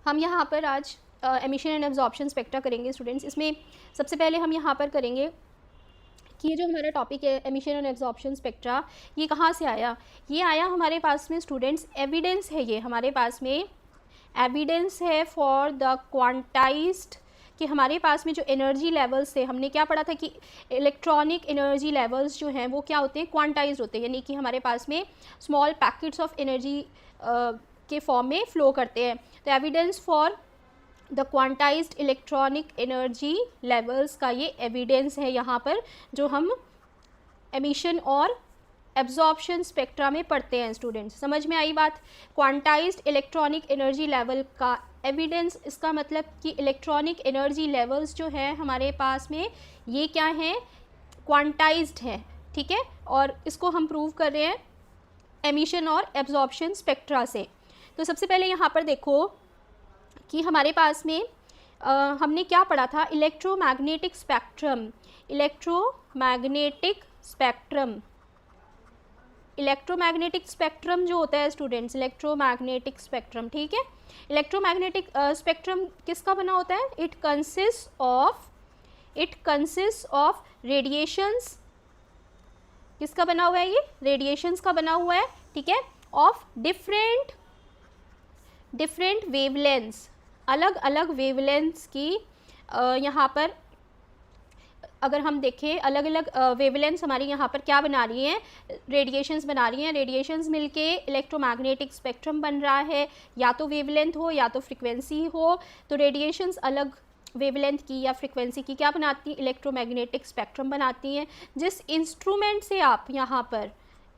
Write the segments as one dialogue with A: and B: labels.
A: हम यहाँ पर आज एमिशन एंड एब्जॉर्प्शन स्पेक्ट्रा करेंगे स्टूडेंट्स। इसमें सबसे पहले हम यहाँ पर करेंगे कि ये जो हमारा टॉपिक है एमिशन एंड एब्जॉर्प्शन स्पेक्ट्रा, ये कहाँ से आया। ये आया हमारे पास में स्टूडेंट्स, एविडेंस है ये हमारे पास में, एविडेंस है फॉर द क्वांटाइज्ड, कि हमारे पास में जो एनर्जी लेवल्स थे, हमने क्या पढ़ा था कि इलेक्ट्रॉनिक एनर्जी लेवल्स जो हैं वो क्या होते हैं, क्वांटाइज्ड होते हैं, यानी कि हमारे पास में स्मॉल पैकेट्स ऑफ एनर्जी के फॉर्म में फ्लो करते हैं। तो evidence for the quantized electronic energy levels का ये एविडेंस है यहाँ पर, जो हम एमिशन और एब्जॉर्प्शन स्पेक्ट्रा में पढ़ते हैं स्टूडेंट्स। समझ में आई बात। क्वांटाइज्ड इलेक्ट्रॉनिक एनर्जी लेवल का एविडेंस, इसका मतलब कि इलेक्ट्रॉनिक एनर्जी लेवल्स जो है हमारे पास में ये क्या हैं, क्वांटाइज्ड हैं, ठीक है। और इसको हम प्रूव कर रहे हैं एमिशन और एब्जॉर्प्शन स्पेक्ट्रा से। तो सबसे पहले यहाँ पर देखो कि हमारे पास में हमने क्या पढ़ा था, electromagnetic spectrum. Electromagnetic spectrum, electromagnetic spectrum जो होता है स्टूडेंट्स, इलेक्ट्रोमैग्नेटिक स्पेक्ट्रम, ठीक है। इलेक्ट्रोमैग्नेटिक स्पेक्ट्रम किसका बना होता है, इट कंसिस्ट ऑफ रेडिएशंस। किसका बना हुआ है ये, रेडिएशंस का बना हुआ है, ठीक है, ऑफ डिफरेंट वेवलेंथ्स, अलग अलग वेवलेंथ्स की यहाँ पर अगर हम देखें अलग अलग वेवलेंथ्स हमारी यहाँ पर क्या बना रही हैं, रेडिएशंस बना रही हैं। रेडिएशंस मिलके इलेक्ट्रोमैग्नेटिक स्पेक्ट्रम बन रहा है, या तो वेवलेंथ हो या तो फ्रीक्वेंसी हो। तो रेडिएशंस अलग वेवलेंथ की या फ्रीक्वेंसी की क्या बनाती है, इलेक्ट्रोमैग्नेटिक स्पेक्ट्रम बनाती हैं। जिस इंस्ट्रूमेंट से आप यहाँ पर,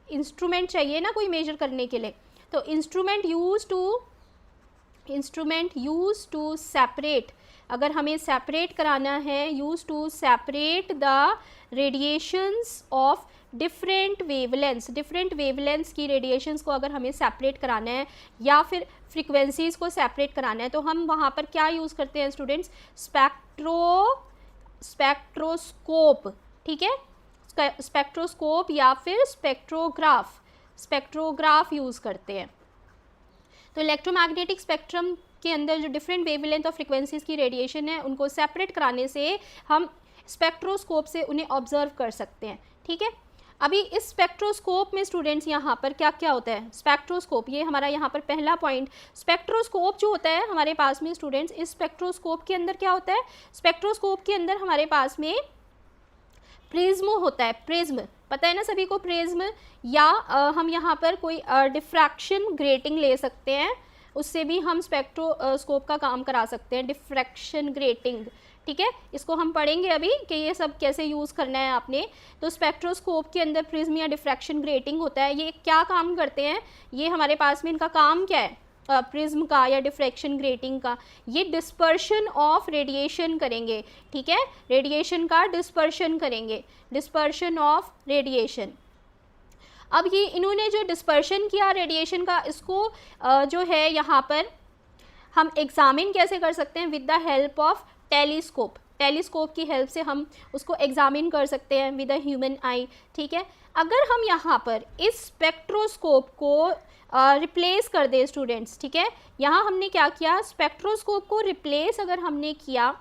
A: इंस्ट्रूमेंट चाहिए ना कोई मेजर करने के लिए, तो इंस्ट्रूमेंट यूज टू सेपरेट, अगर हमें सेपरेट कराना है, use to separate the radiations of different wavelengths की रेडिएशंस को अगर हमें सेपरेट कराना है या फिर फ्रीक्वेंसीज़ को सेपरेट कराना है, तो हम वहाँ पर क्या यूज़ करते हैं स्टूडेंट्स, स्पेक्ट्रोस्कोप, ठीक है, स्पेक्ट्रोस्कोप या फिर स्पेक्ट्रोग्राफ यूज़ करते हैं। तो इलेक्ट्रोमैग्नेटिक स्पेक्ट्रम के अंदर जो डिफरेंट वेवलेंथ और फ्रीक्वेंसीज़ की रेडिएशन है उनको सेपरेट कराने से हम स्पेक्ट्रोस्कोप से उन्हें ऑब्जर्व कर सकते हैं, ठीक है। अभी इस स्पेक्ट्रोस्कोप में स्टूडेंट्स यहाँ पर क्या क्या होता है, स्पेक्ट्रोस्कोप, ये हमारा यहाँ पर पहला पॉइंट। स्पेक्ट्रोस्कोप जो होता है हमारे पास में स्टूडेंट्स, इस स्पेक्ट्रोस्कोप के अंदर क्या होता है, स्पेक्ट्रोस्कोप के अंदर हमारे पास में प्रिज्म होता है। प्रिज्म पता है ना सभी को, प्रिज्म, या हम यहाँ पर कोई डिफ्रैक्शन ग्रेटिंग ले सकते हैं, उससे भी हम स्पेक्ट्रोस्कोप का काम करा सकते हैं, डिफ्रैक्शन ग्रेटिंग, ठीक है। इसको हम पढ़ेंगे अभी कि ये सब कैसे यूज़ करना है आपने। तो स्पेक्ट्रोस्कोप के अंदर प्रिज्म या डिफ्रैक्शन ग्रेटिंग होता है। ये क्या काम करते हैं, ये हमारे पास में इनका काम क्या है, प्रिज्म का या डिफ्रैक्शन ग्रेटिंग का, ये डिस्पर्शन ऑफ रेडिएशन करेंगे, ठीक है, रेडिएशन का डिस्पर्शन करेंगे, डिस्पर्शन ऑफ रेडिएशन। अब ये इन्होंने जो डिस्पर्शन किया रेडिएशन का, इसको जो है यहाँ पर हम एग्जामिन कैसे कर सकते हैं, with the help of telescope. Telescope की हेल्प से हम उसको एग्जामिन कर सकते हैं विद द ह्यूमन आई, ठीक है। अगर हम यहाँ पर इस स्पेक्ट्रोस्कोप को रिप्लेस कर दें स्टूडेंट्स, ठीक है, यहाँ हमने क्या किया, स्पेक्ट्रोस्कोप को रिप्लेस अगर हमने किया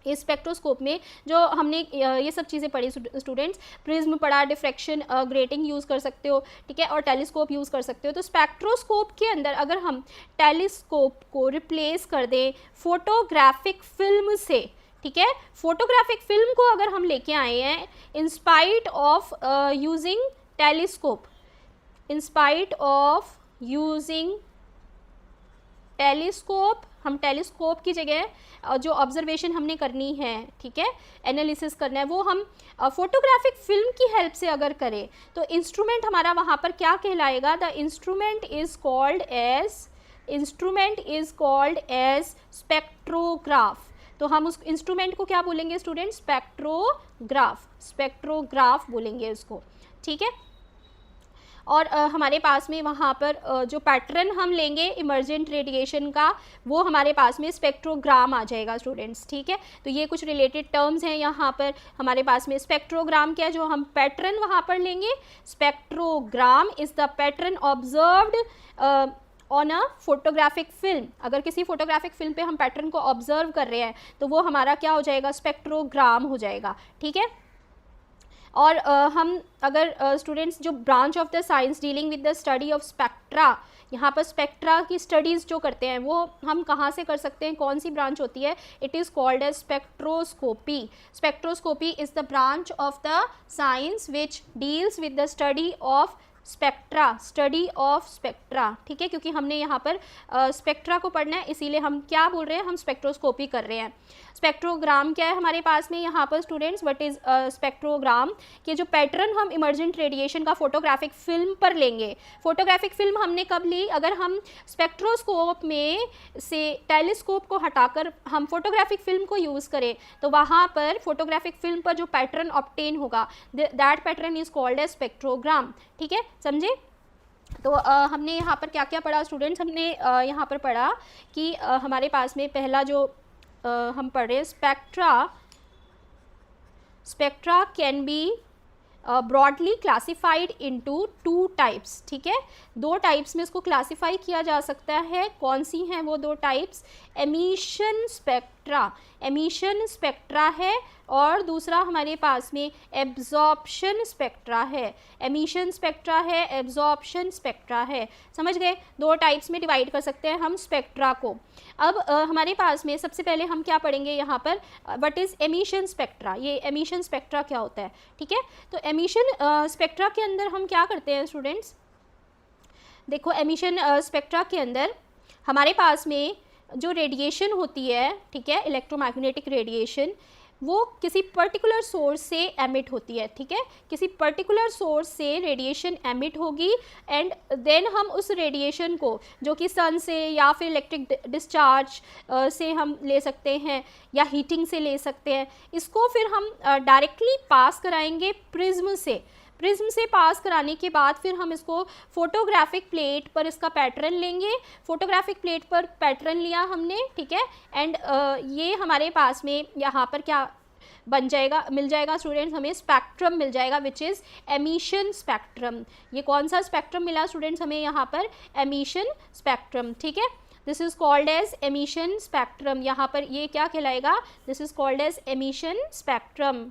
A: इस स्पेक्ट्रोस्कोप में, जो हमने ये सब चीज़ें पढ़ी स्टूडेंट्स, प्रिज्म पढ़ा, डिफ्रैक्शन ग्रेटिंग यूज़ कर सकते हो, ठीक है, और टेलीस्कोप यूज़ कर सकते हो। तो स्पेक्ट्रोस्कोप के अंदर अगर हम टेलीस्कोप को रिप्लेस कर दें फोटोग्राफिक फिल्म से, ठीक है, फोटोग्राफिक फिल्म को अगर हम लेके आए हैं in spite of using telescope, in spite of using telescope, हम टेलीस्कोप की जगह जो ऑब्जर्वेशन हमने करनी है, ठीक है, एनालिसिस करना है, वो हम फोटोग्राफिक फिल्म की हेल्प से अगर करें, तो इंस्ट्रूमेंट हमारा वहाँ पर क्या कहलाएगा, the instrument is called as spectrograph. तो हम उस इंस्ट्रूमेंट को क्या बोलेंगे स्टूडेंट, स्पेक्ट्रोग्राफ बोलेंगे उसको, ठीक है। और हमारे पास में वहाँ पर जो पैटर्न हम लेंगे इमर्जेंट रेडिएशन का, वो हमारे पास में स्पेक्ट्रोग्राम आ जाएगा स्टूडेंट्स, ठीक है। तो ये कुछ रिलेटेड टर्म्स हैं यहाँ पर हमारे पास में। स्पेक्ट्रोग्राम क्या है, जो हम पैटर्न वहाँ पर लेंगे, spectrogram is the pattern observed on a photographic film, अगर किसी फोटोग्राफिक फिल्म पे हम पैटर्न को ऑब्जर्व कर रहे हैं तो वो हमारा क्या हो जाएगा, स्पेक्ट्रोग्राम हो जाएगा, ठीक है। और हम अगर स्टूडेंट्स जो branch of the science dealing with the study of spectra, यहाँ पर स्पेक्ट्रा की स्टडीज़ जो करते हैं वो हम कहाँ से कर सकते हैं, कौन सी ब्रांच होती है, it is called as spectroscopy. Spectroscopy is the branch of the science which deals with the study of spectra, study of spectra, ठीक है, क्योंकि हमने यहाँ पर स्पेक्ट्रा को पढ़ना है, इसीलिए हम क्या बोल रहे हैं, हम स्पेक्ट्रोस्कोपी कर रहे हैं। स्पेक्ट्रोग्राम क्या है हमारे पास में यहाँ पर स्टूडेंट्स, व्हाट इज़ स्पेक्ट्रोग्राम, कि जो पैटर्न हम इमर्जेंट रेडिएशन का फोटोग्राफिक फिल्म पर लेंगे, फोटोग्राफिक फिल्म हमने कब ली, अगर हम स्पेक्ट्रोस्कोप में से टेलीस्कोप को हटाकर हम फोटोग्राफिक फिल्म को यूज़ करें तो वहाँ पर फोटोग्राफिक फिल्म पर जो पैटर्न ऑब्टेन होगा that pattern is called as spectrogram, ठीक है, समझे। तो हमने यहाँ पर क्या क्या पढ़ा स्टूडेंट्स, हमने यहाँ पर पढ़ा कि हमारे पास में पहला जो हम पढ़ रहे हैं spectra can be broadly classified into 2 types, ठीक है, 2 टाइप्स में इसको क्लासिफाई किया जा सकता है। कौन सी हैं वो 2 टाइप्स, एमिशन स्पेक्ट्रा है और दूसरा हमारे पास में एब्जॉर्प्शन स्पेक्ट्रा है, एमिशन स्पेक्ट्रा है, एब्जॉर्प्शन स्पेक्ट्रा है, समझ गए, 2 टाइप्स में डिवाइड कर सकते हैं हम स्पेक्ट्रा को। अब हमारे पास में सबसे पहले हम क्या पढ़ेंगे यहाँ पर, व्हाट इज़ एमिशन स्पेक्ट्रा, ये एमिशन स्पेक्ट्रा क्या होता है, ठीक है। तो एमिशन स्पेक्ट्रा के अंदर हम क्या करते हैं स्टूडेंट्स, देखो एमिशन स्पेक्ट्रा के अंदर हमारे पास में जो रेडिएशन होती है, ठीक है, इलेक्ट्रोमैग्नेटिक रेडिएशन, वो किसी पर्टिकुलर सोर्स से एमिट होती है, ठीक है, किसी पर्टिकुलर सोर्स से रेडिएशन एमिट होगी एंड देन हम उस रेडिएशन को जो कि सन से या फिर इलेक्ट्रिक डिस्चार्ज से हम ले सकते हैं या हीटिंग से ले सकते हैं, इसको फिर हम डायरेक्टली पास कराएंगे प्रिज्म से पास कराने के बाद फिर हम इसको फोटोग्राफिक प्लेट पर इसका पैटर्न लेंगे, फोटोग्राफिक प्लेट पर पैटर्न लिया हमने, ठीक है, एंड ये हमारे पास में यहाँ पर क्या बन जाएगा, मिल जाएगा स्टूडेंट्स, हमें स्पेक्ट्रम मिल जाएगा विच इज़ एमिशन स्पेक्ट्रम। ये कौन सा स्पेक्ट्रम मिला स्टूडेंट्स हमें यहाँ पर, एमिशन स्पेक्ट्रम, ठीक है, this is called as emission spectrum, यहाँ पर ये क्या कहलाएगा, this is called as emission spectrum.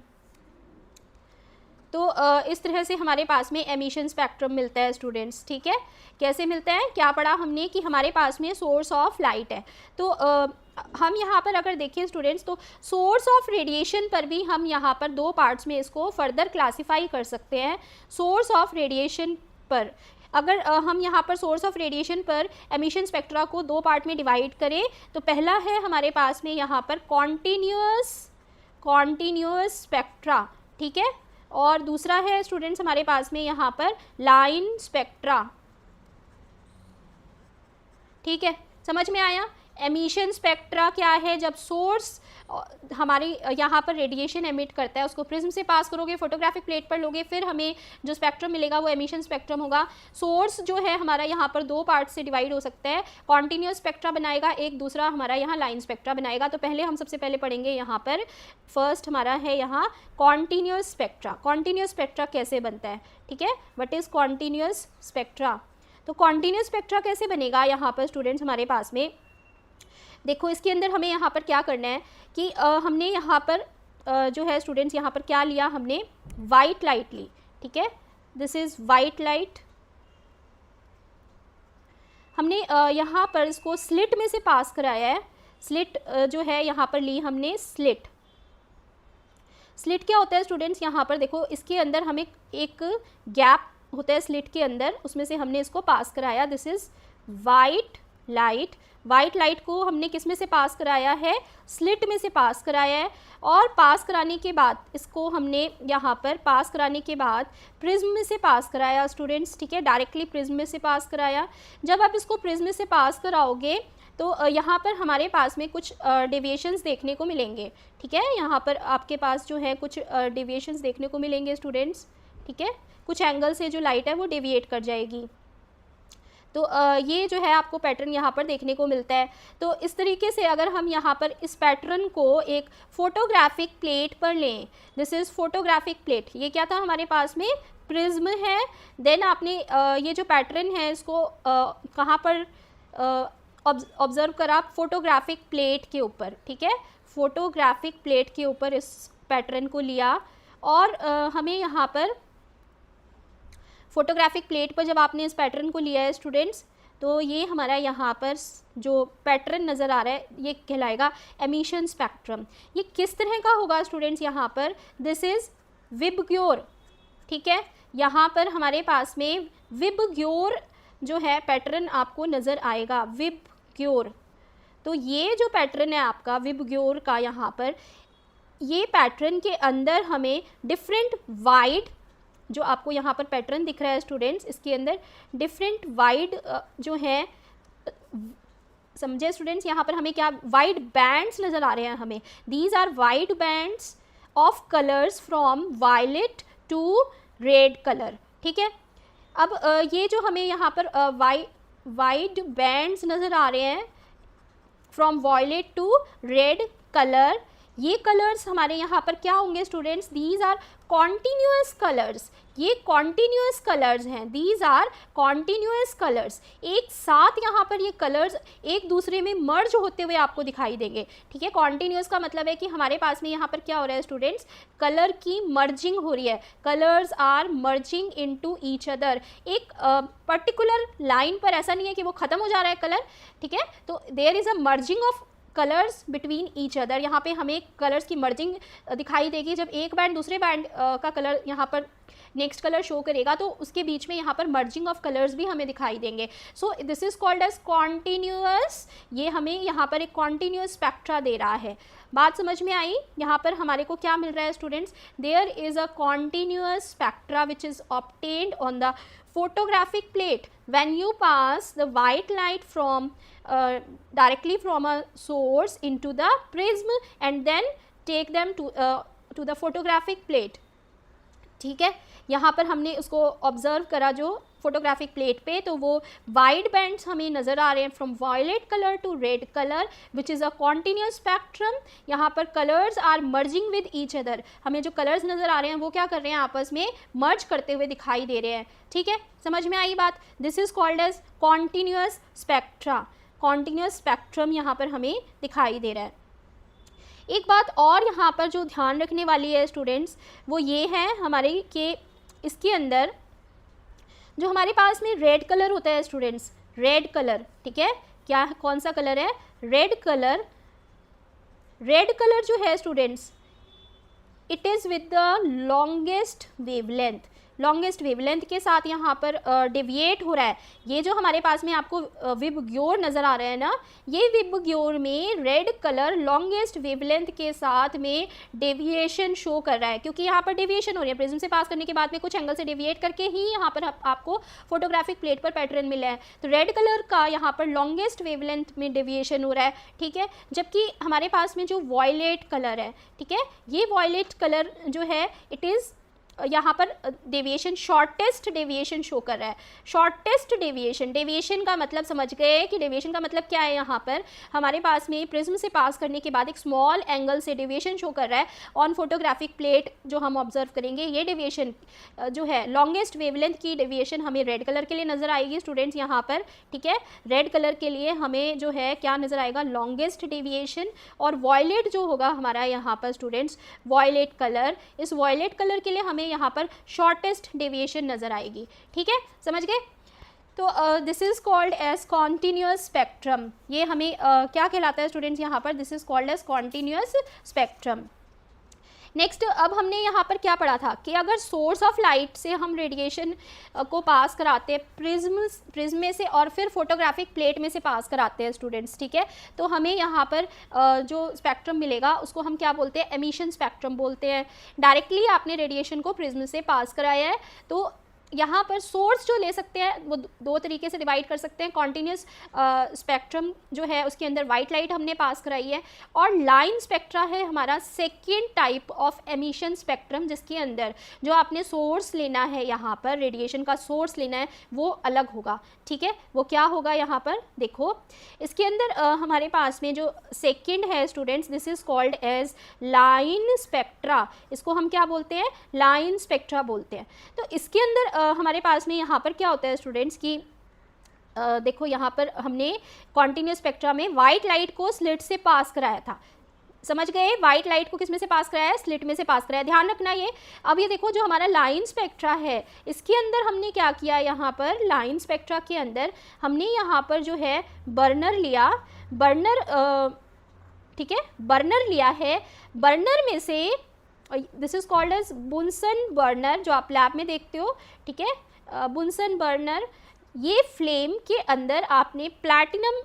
A: तो इस तरह से हमारे पास में एमिशन स्पेक्ट्रम मिलता है स्टूडेंट्स, ठीक है, कैसे मिलता है, क्या पढ़ा हमने कि हमारे पास में सोर्स ऑफ लाइट है, तो हम यहाँ पर अगर देखें स्टूडेंट्स तो सोर्स ऑफ रेडिएशन पर भी हम यहाँ पर 2 पार्ट्स में इसको फर्दर क्लासीफाई कर सकते हैं। सोर्स ऑफ रेडिएशन पर अगर हम यहाँ पर सोर्स ऑफ रेडिएशन पर एमिशन स्पेक्ट्रा को 2 पार्ट में डिवाइड करें तो पहला है हमारे पास में यहाँ पर कॉन्टीन्यूअस स्पेक्ट्रा, ठीक है, और दूसरा है स्टूडेंट्स हमारे पास में यहाँ पर लाइन स्पेक्ट्रा, ठीक है, समझ में आया। एमिशन स्पेक्ट्रा क्या है, जब सोर्स हमारे यहाँ पर रेडिएशन एमिट करता है उसको प्रिज्म से पास करोगे, फोटोग्राफिक प्लेट पर लोगे, फिर हमें जो स्पेक्ट्रम मिलेगा वो एमिशन स्पेक्ट्रम होगा। सोर्स जो है हमारा यहाँ पर 2 पार्ट से डिवाइड हो सकता है, कॉन्टीन्यूअस स्पेक्ट्रा बनाएगा एक, दूसरा हमारा यहाँ लाइन स्पेक्ट्रा बनाएगा। तो पहले हम सबसे पहले पढ़ेंगे यहाँ पर, फर्स्ट हमारा है यहाँ कॉन्टीन्यूअस स्पेक्ट्रा। कॉन्टीन्यूअस स्पेक्ट्रा कैसे बनता है, ठीक है, व्हाट इज़ कॉन्टीन्यूअस स्पेक्ट्रा। तो कॉन्टीन्यूअस स्पेक्ट्रा कैसे बनेगा यहाँ पर स्टूडेंट्स हमारे पास में, देखो इसके अंदर हमें यहाँ पर क्या करना है कि हमने यहाँ पर जो है स्टूडेंट्स यहाँ पर क्या लिया, हमने वाइट लाइट ली, ठीक है, दिस इज़ वाइट लाइट, हमने यहाँ पर इसको स्लिट में से पास कराया है, स्लिट जो है यहाँ पर ली हमने स्लिट क्या होता है स्टूडेंट्स, यहाँ पर देखो इसके अंदर हमें एक गैप होता है स्लिट के अंदर, उसमें से हमने इसको पास कराया, this is white light. White light को हमने किस में से पास कराया है, स्लिट में से पास कराया है, और पास कराने के बाद इसको हमने यहाँ पर पास कराने के बाद प्रिज्म में से पास कराया स्टूडेंट्स, ठीक है, डायरेक्टली प्रिज्म में से पास कराया। जब आप इसको प्रिज्म में से पास कराओगे तो यहाँ पर हमारे पास में कुछ डेविएशंस देखने को मिलेंगे, ठीक है, यहाँ पर आपके पास जो है कुछ डेविएशंस देखने को मिलेंगे स्टूडेंट्स, ठीक है, कुछ एंगल से जो लाइट है वो डेविएट कर जाएगी। तो ये जो है आपको पैटर्न यहाँ पर देखने को मिलता है। तो इस तरीके से अगर हम यहाँ पर इस पैटर्न को एक फोटोग्राफिक प्लेट पर लें, दिस इज़ फोटोग्राफिक प्लेट, ये क्या था हमारे पास में प्रिज्म है, देन आपने ये जो पैटर्न है इसको कहाँ पर ऑब्जर्व करा फोटोग्राफिक प्लेट के ऊपर, ठीक है, फोटोग्राफिक प्लेट के ऊपर इस पैटर्न को लिया और हमें यहाँ पर फोटोग्राफिक प्लेट पर जब आपने इस पैटर्न को लिया है स्टूडेंट्स, तो ये हमारा यहाँ पर जो पैटर्न नज़र आ रहा है ये कहलाएगा एमिशन स्पेक्ट्रम। ये किस तरह का होगा स्टूडेंट्स, यहाँ पर दिस इज़ विबग्योर, ठीक है, यहाँ पर हमारे पास में विबग्योर जो है पैटर्न आपको नज़र आएगा, विबग्योर। तो ये जो पैटर्न है आपका विबग्योर का, यहाँ पर ये पैटर्न के अंदर हमें डिफरेंट वाइड, जो आपको यहाँ पर पैटर्न दिख रहा है स्टूडेंट्स, इसके अंदर डिफरेंट वाइड जो है, समझे स्टूडेंट्स, यहाँ पर हमें क्या वाइड बैंड्स नज़र आ रहे हैं हमें, these are wide bands of colours from violet to red colour, ठीक है। अब ये जो हमें यहाँ पर वाइड बैंड्स नज़र आ रहे हैं from violet to red colour, ये कलर्स हमारे यहाँ पर क्या होंगे students, these are continuous colours, ये कॉन्टीन्यूअस कलर्स हैं, दीज आर कॉन्टीन्यूअस कलर्स, एक साथ यहाँ पर ये कलर्स एक दूसरे में मर्ज होते हुए आपको दिखाई देंगे, ठीक है। कॉन्टीन्यूअस का मतलब है कि हमारे पास में यहाँ पर क्या हो रहा है स्टूडेंट्स, कलर की मर्जिंग हो रही है, colours are merging into each other, एक पर्टिकुलर लाइन पर ऐसा नहीं है कि वो ख़त्म हो जा रहा है कलर, ठीक है, तो there is a merging of colours between each other, यहाँ पे हमें कलर्स की मर्जिंग दिखाई देगी, जब एक बैंड दूसरे बैंड का कलर यहाँ पर नेक्स्ट कलर शो करेगा तो उसके बीच में यहाँ पर मर्जिंग ऑफ कलर्स भी हमें दिखाई देंगे। So this is called as continuous, ये हमें यहाँ पर एक कॉन्टीन्यूअस स्पेक्ट्रा दे रहा है। बात समझ में आई, यहाँ पर हमारे को क्या मिल रहा है students, there is a continuous spectra which is obtained on the photographic plate when you pass the white light from directly from a source into the prism and then take them to the photographic plate, ठीक है। यहाँ पर हमने उसको observe करा जो photographic plate पे, तो वो वाइड बैंड्स हमें नज़र आ रहे हैं from violet colour to red colour which is a continuous spectrum. यहाँ पर colours are merging with each other, हमें जो कलर्स नज़र आ रहे हैं वो क्या कर रहे हैं, आपस में मर्ज करते हुए दिखाई दे रहे हैं, ठीक है, समझ में आई बात। This is called as continuous spectra, continuous spectrum यहाँ पर हमें दिखाई दे रहा है। एक बात और यहाँ पर जो ध्यान रखने वाली है स्टूडेंट्स, वो ये है हमारे कि इसके अंदर जो हमारे पास में रेड कलर होता है स्टूडेंट्स, रेड कलर, ठीक है, क्या कौन सा कलर है, रेड कलर। रेड कलर जो है students, it is with the longest wavelength, longest wavelength के साथ यहाँ पर डेविएट हो रहा है। ये जो हमारे पास में आपको विबग्योर नज़र आ रहा है ना, ये विबग्योर में रेड कलर लॉन्गेस्ट वेवलेंथ के साथ में डेविएशन शो कर रहा है, क्योंकि यहाँ पर डेविएशन हो रही है, प्रिज्म से पास करने के बाद में कुछ एंगल से डेविएट करके ही यहाँ पर आपको फोटोग्राफिक प्लेट पर पैटर्न मिला है। तो रेड कलर का यहाँ पर लॉन्गेस्ट वेवलेंथ में डेविएशन हो रहा है, ठीक है, जबकि हमारे पास में जो वॉयलेट कलर है, ठीक है, ये वॉयलेट कलर जो है इट इज़ यहाँ पर डेविएशन, शॉर्टेस्ट डेविएशन शो कर रहा है। शॉर्टेस्ट डेविएशन, डेविएशन का मतलब समझ गए कि डेविएशन का मतलब क्या है, यहाँ पर हमारे पास में प्रिज्म से पास करने के बाद एक स्मॉल एंगल से डेविएशन शो कर रहा है ऑन फोटोग्राफिक प्लेट जो हम ऑब्जर्व करेंगे। ये डेविएशन जो है लॉन्गेस्ट वेवलेंथ की डेविएशन हमें रेड कलर के लिए नज़र आएगी स्टूडेंट्स यहाँ पर, ठीक है, रेड कलर के लिए हमें जो है क्या नज़र आएगा, लॉन्गेस्ट डेविएशन। और वॉयलेट जो होगा हमारा यहाँ पर स्टूडेंट्स, वॉयलेट कलर, इस वॉयलेट कलर के लिए हमें यहाँ पर शॉर्टेस्ट डेविएशन नज़र आएगी, ठीक है, समझ गए। तो this is called as continuous spectrum, ये हमें क्या कहलाता है स्टूडेंट्स यहाँ पर, this is called as continuous spectrum. Next, अब हमने यहाँ पर क्या पढ़ा था कि अगर सोर्स ऑफ लाइट से हम रेडिएशन को पास कराते हैं प्रिज्म में से और फिर फोटोग्राफिक प्लेट में से पास कराते हैं स्टूडेंट्स, ठीक है, तो हमें यहाँ पर जो स्पेक्ट्रम मिलेगा उसको हम क्या बोलते हैं, एमिशन स्पेक्ट्रम बोलते हैं। डायरेक्टली आपने रेडिएशन को प्रिज्म से पास कराया है, तो यहाँ पर सोर्स जो ले सकते हैं वो दो तरीके से डिवाइड कर सकते हैं। कॉन्टीन्यूस स्पेक्ट्रम जो है उसके अंदर वाइट लाइट हमने पास कराई है, और लाइन स्पेक्ट्रा है हमारा second type of emission spectrum, जिसके अंदर जो आपने सोर्स लेना है, यहाँ पर रेडिएशन का सोर्स लेना है वो अलग होगा, ठीक है। वो क्या होगा, यहाँ पर देखो इसके अंदर हमारे पास में जो सेकेंड है students, this is called as line spectra, इसको हम क्या बोलते हैं, लाइन स्पेक्ट्रा बोलते हैं। तो इसके अंदर हमारे पास में यहाँ पर क्या होता है स्टूडेंट्स की देखो यहाँ पर हमने कॉन्टिन्यूस स्पेक्ट्रा में वाइट लाइट को स्लिट से पास कराया था, समझ गए? वाइट लाइट को किस में से पास कराया है? स्लिट में से पास कराया, ध्यान रखना ये। अब ये देखो जो हमारा लाइन स्पेक्ट्रा है, इसके अंदर हमने क्या किया, यहाँ पर लाइन स्पेक्ट्रा के अंदर हमने यहाँ पर जो है बर्नर लिया, बर्नर ठीक है, बर्नर लिया है। बर्नर में से this is called as Bunsen burner, जो आप लैब में देखते हो, ठीक है, बुनसन बर्नर। ये फ्लेम के अंदर आपने प्लैटिनम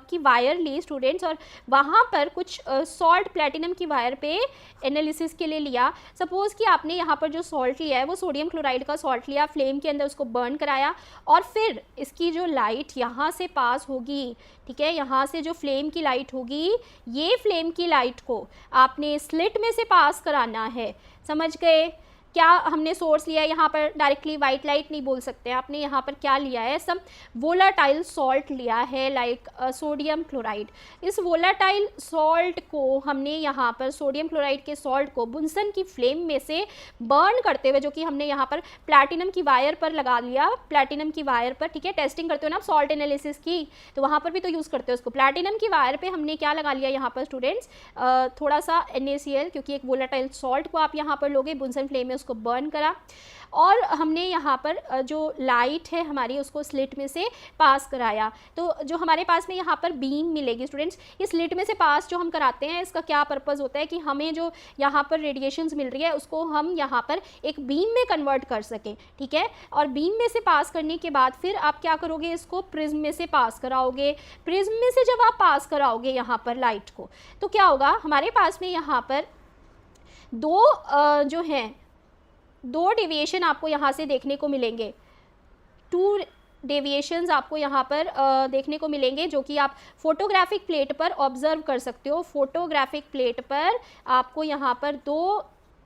A: की वायर ली स्टूडेंट्स, और वहाँ पर कुछ सॉल्ट प्लैटिनम की वायर पे एनालिसिस के लिए लिया। सपोज़ कि आपने यहाँ पर जो सॉल्ट लिया है वो सोडियम क्लोराइड का सॉल्ट लिया, फ्लेम के अंदर उसको बर्न कराया, और फिर इसकी जो लाइट यहाँ से पास होगी, ठीक है, यहाँ से जो फ्लेम की लाइट होगी, ये फ्लेम की लाइट को आपने स्लिट में से पास कराना है, समझ गए? क्या हमने सोर्स लिया है, यहाँ पर डायरेक्टली वाइट लाइट नहीं बोल सकते, आपने यहाँ पर क्या लिया है, सम वोलाटाइल सॉल्ट लिया है, लाइक सोडियम क्लोराइड। इस वोलाटाइल सॉल्ट को हमने यहाँ पर, सोडियम क्लोराइड के सॉल्ट को बुनसन की फ्लेम में से बर्न करते हुए, जो कि हमने यहाँ पर प्लैटिनम की वायर पर लगा लिया, प्लैटिनम की वायर पर, ठीक है, टेस्टिंग करते हो ना आप सॉल्ट एनालिसिस की, तो वहाँ पर भी तो यूज़ करते हो उसको। प्लैटिनम की वायर पर हमने क्या लगा लिया यहाँ पर स्टूडेंट्स, थोड़ा सा NaCl, क्योंकि एक वोलाटाइल सॉल्ट को आप यहाँ पर लोगे, बुनसन फ्लेम में उसको बर्न करा, और हमने यहाँ पर जो लाइट है हमारी उसको स्लिट में से पास कराया। तो जो हमारे पास में यहाँ पर बीम मिलेगी स्टूडेंट्स, ये स्लिट में से पास जो हम कराते हैं, इसका क्या पर्पज़ होता है कि हमें जो यहाँ पर रेडिएशंस मिल रही है उसको हम यहाँ पर एक बीम में कन्वर्ट कर सकें, ठीक है। और बीम में से पास करने के बाद फिर आप क्या करोगे, इसको प्रिज्म में से पास कराओगे। प्रिज्म में से जब आप पास कराओगे यहाँ पर लाइट को, तो क्या होगा, हमारे पास में यहाँ पर जो हैं दो डेविएशन आपको यहाँ से देखने को मिलेंगे, 2 डेविएशंस आपको यहाँ पर देखने को मिलेंगे, जो कि आप फोटोग्राफिक प्लेट पर ऑब्जर्व कर सकते हो। फोटोग्राफिक प्लेट पर आपको यहाँ पर 2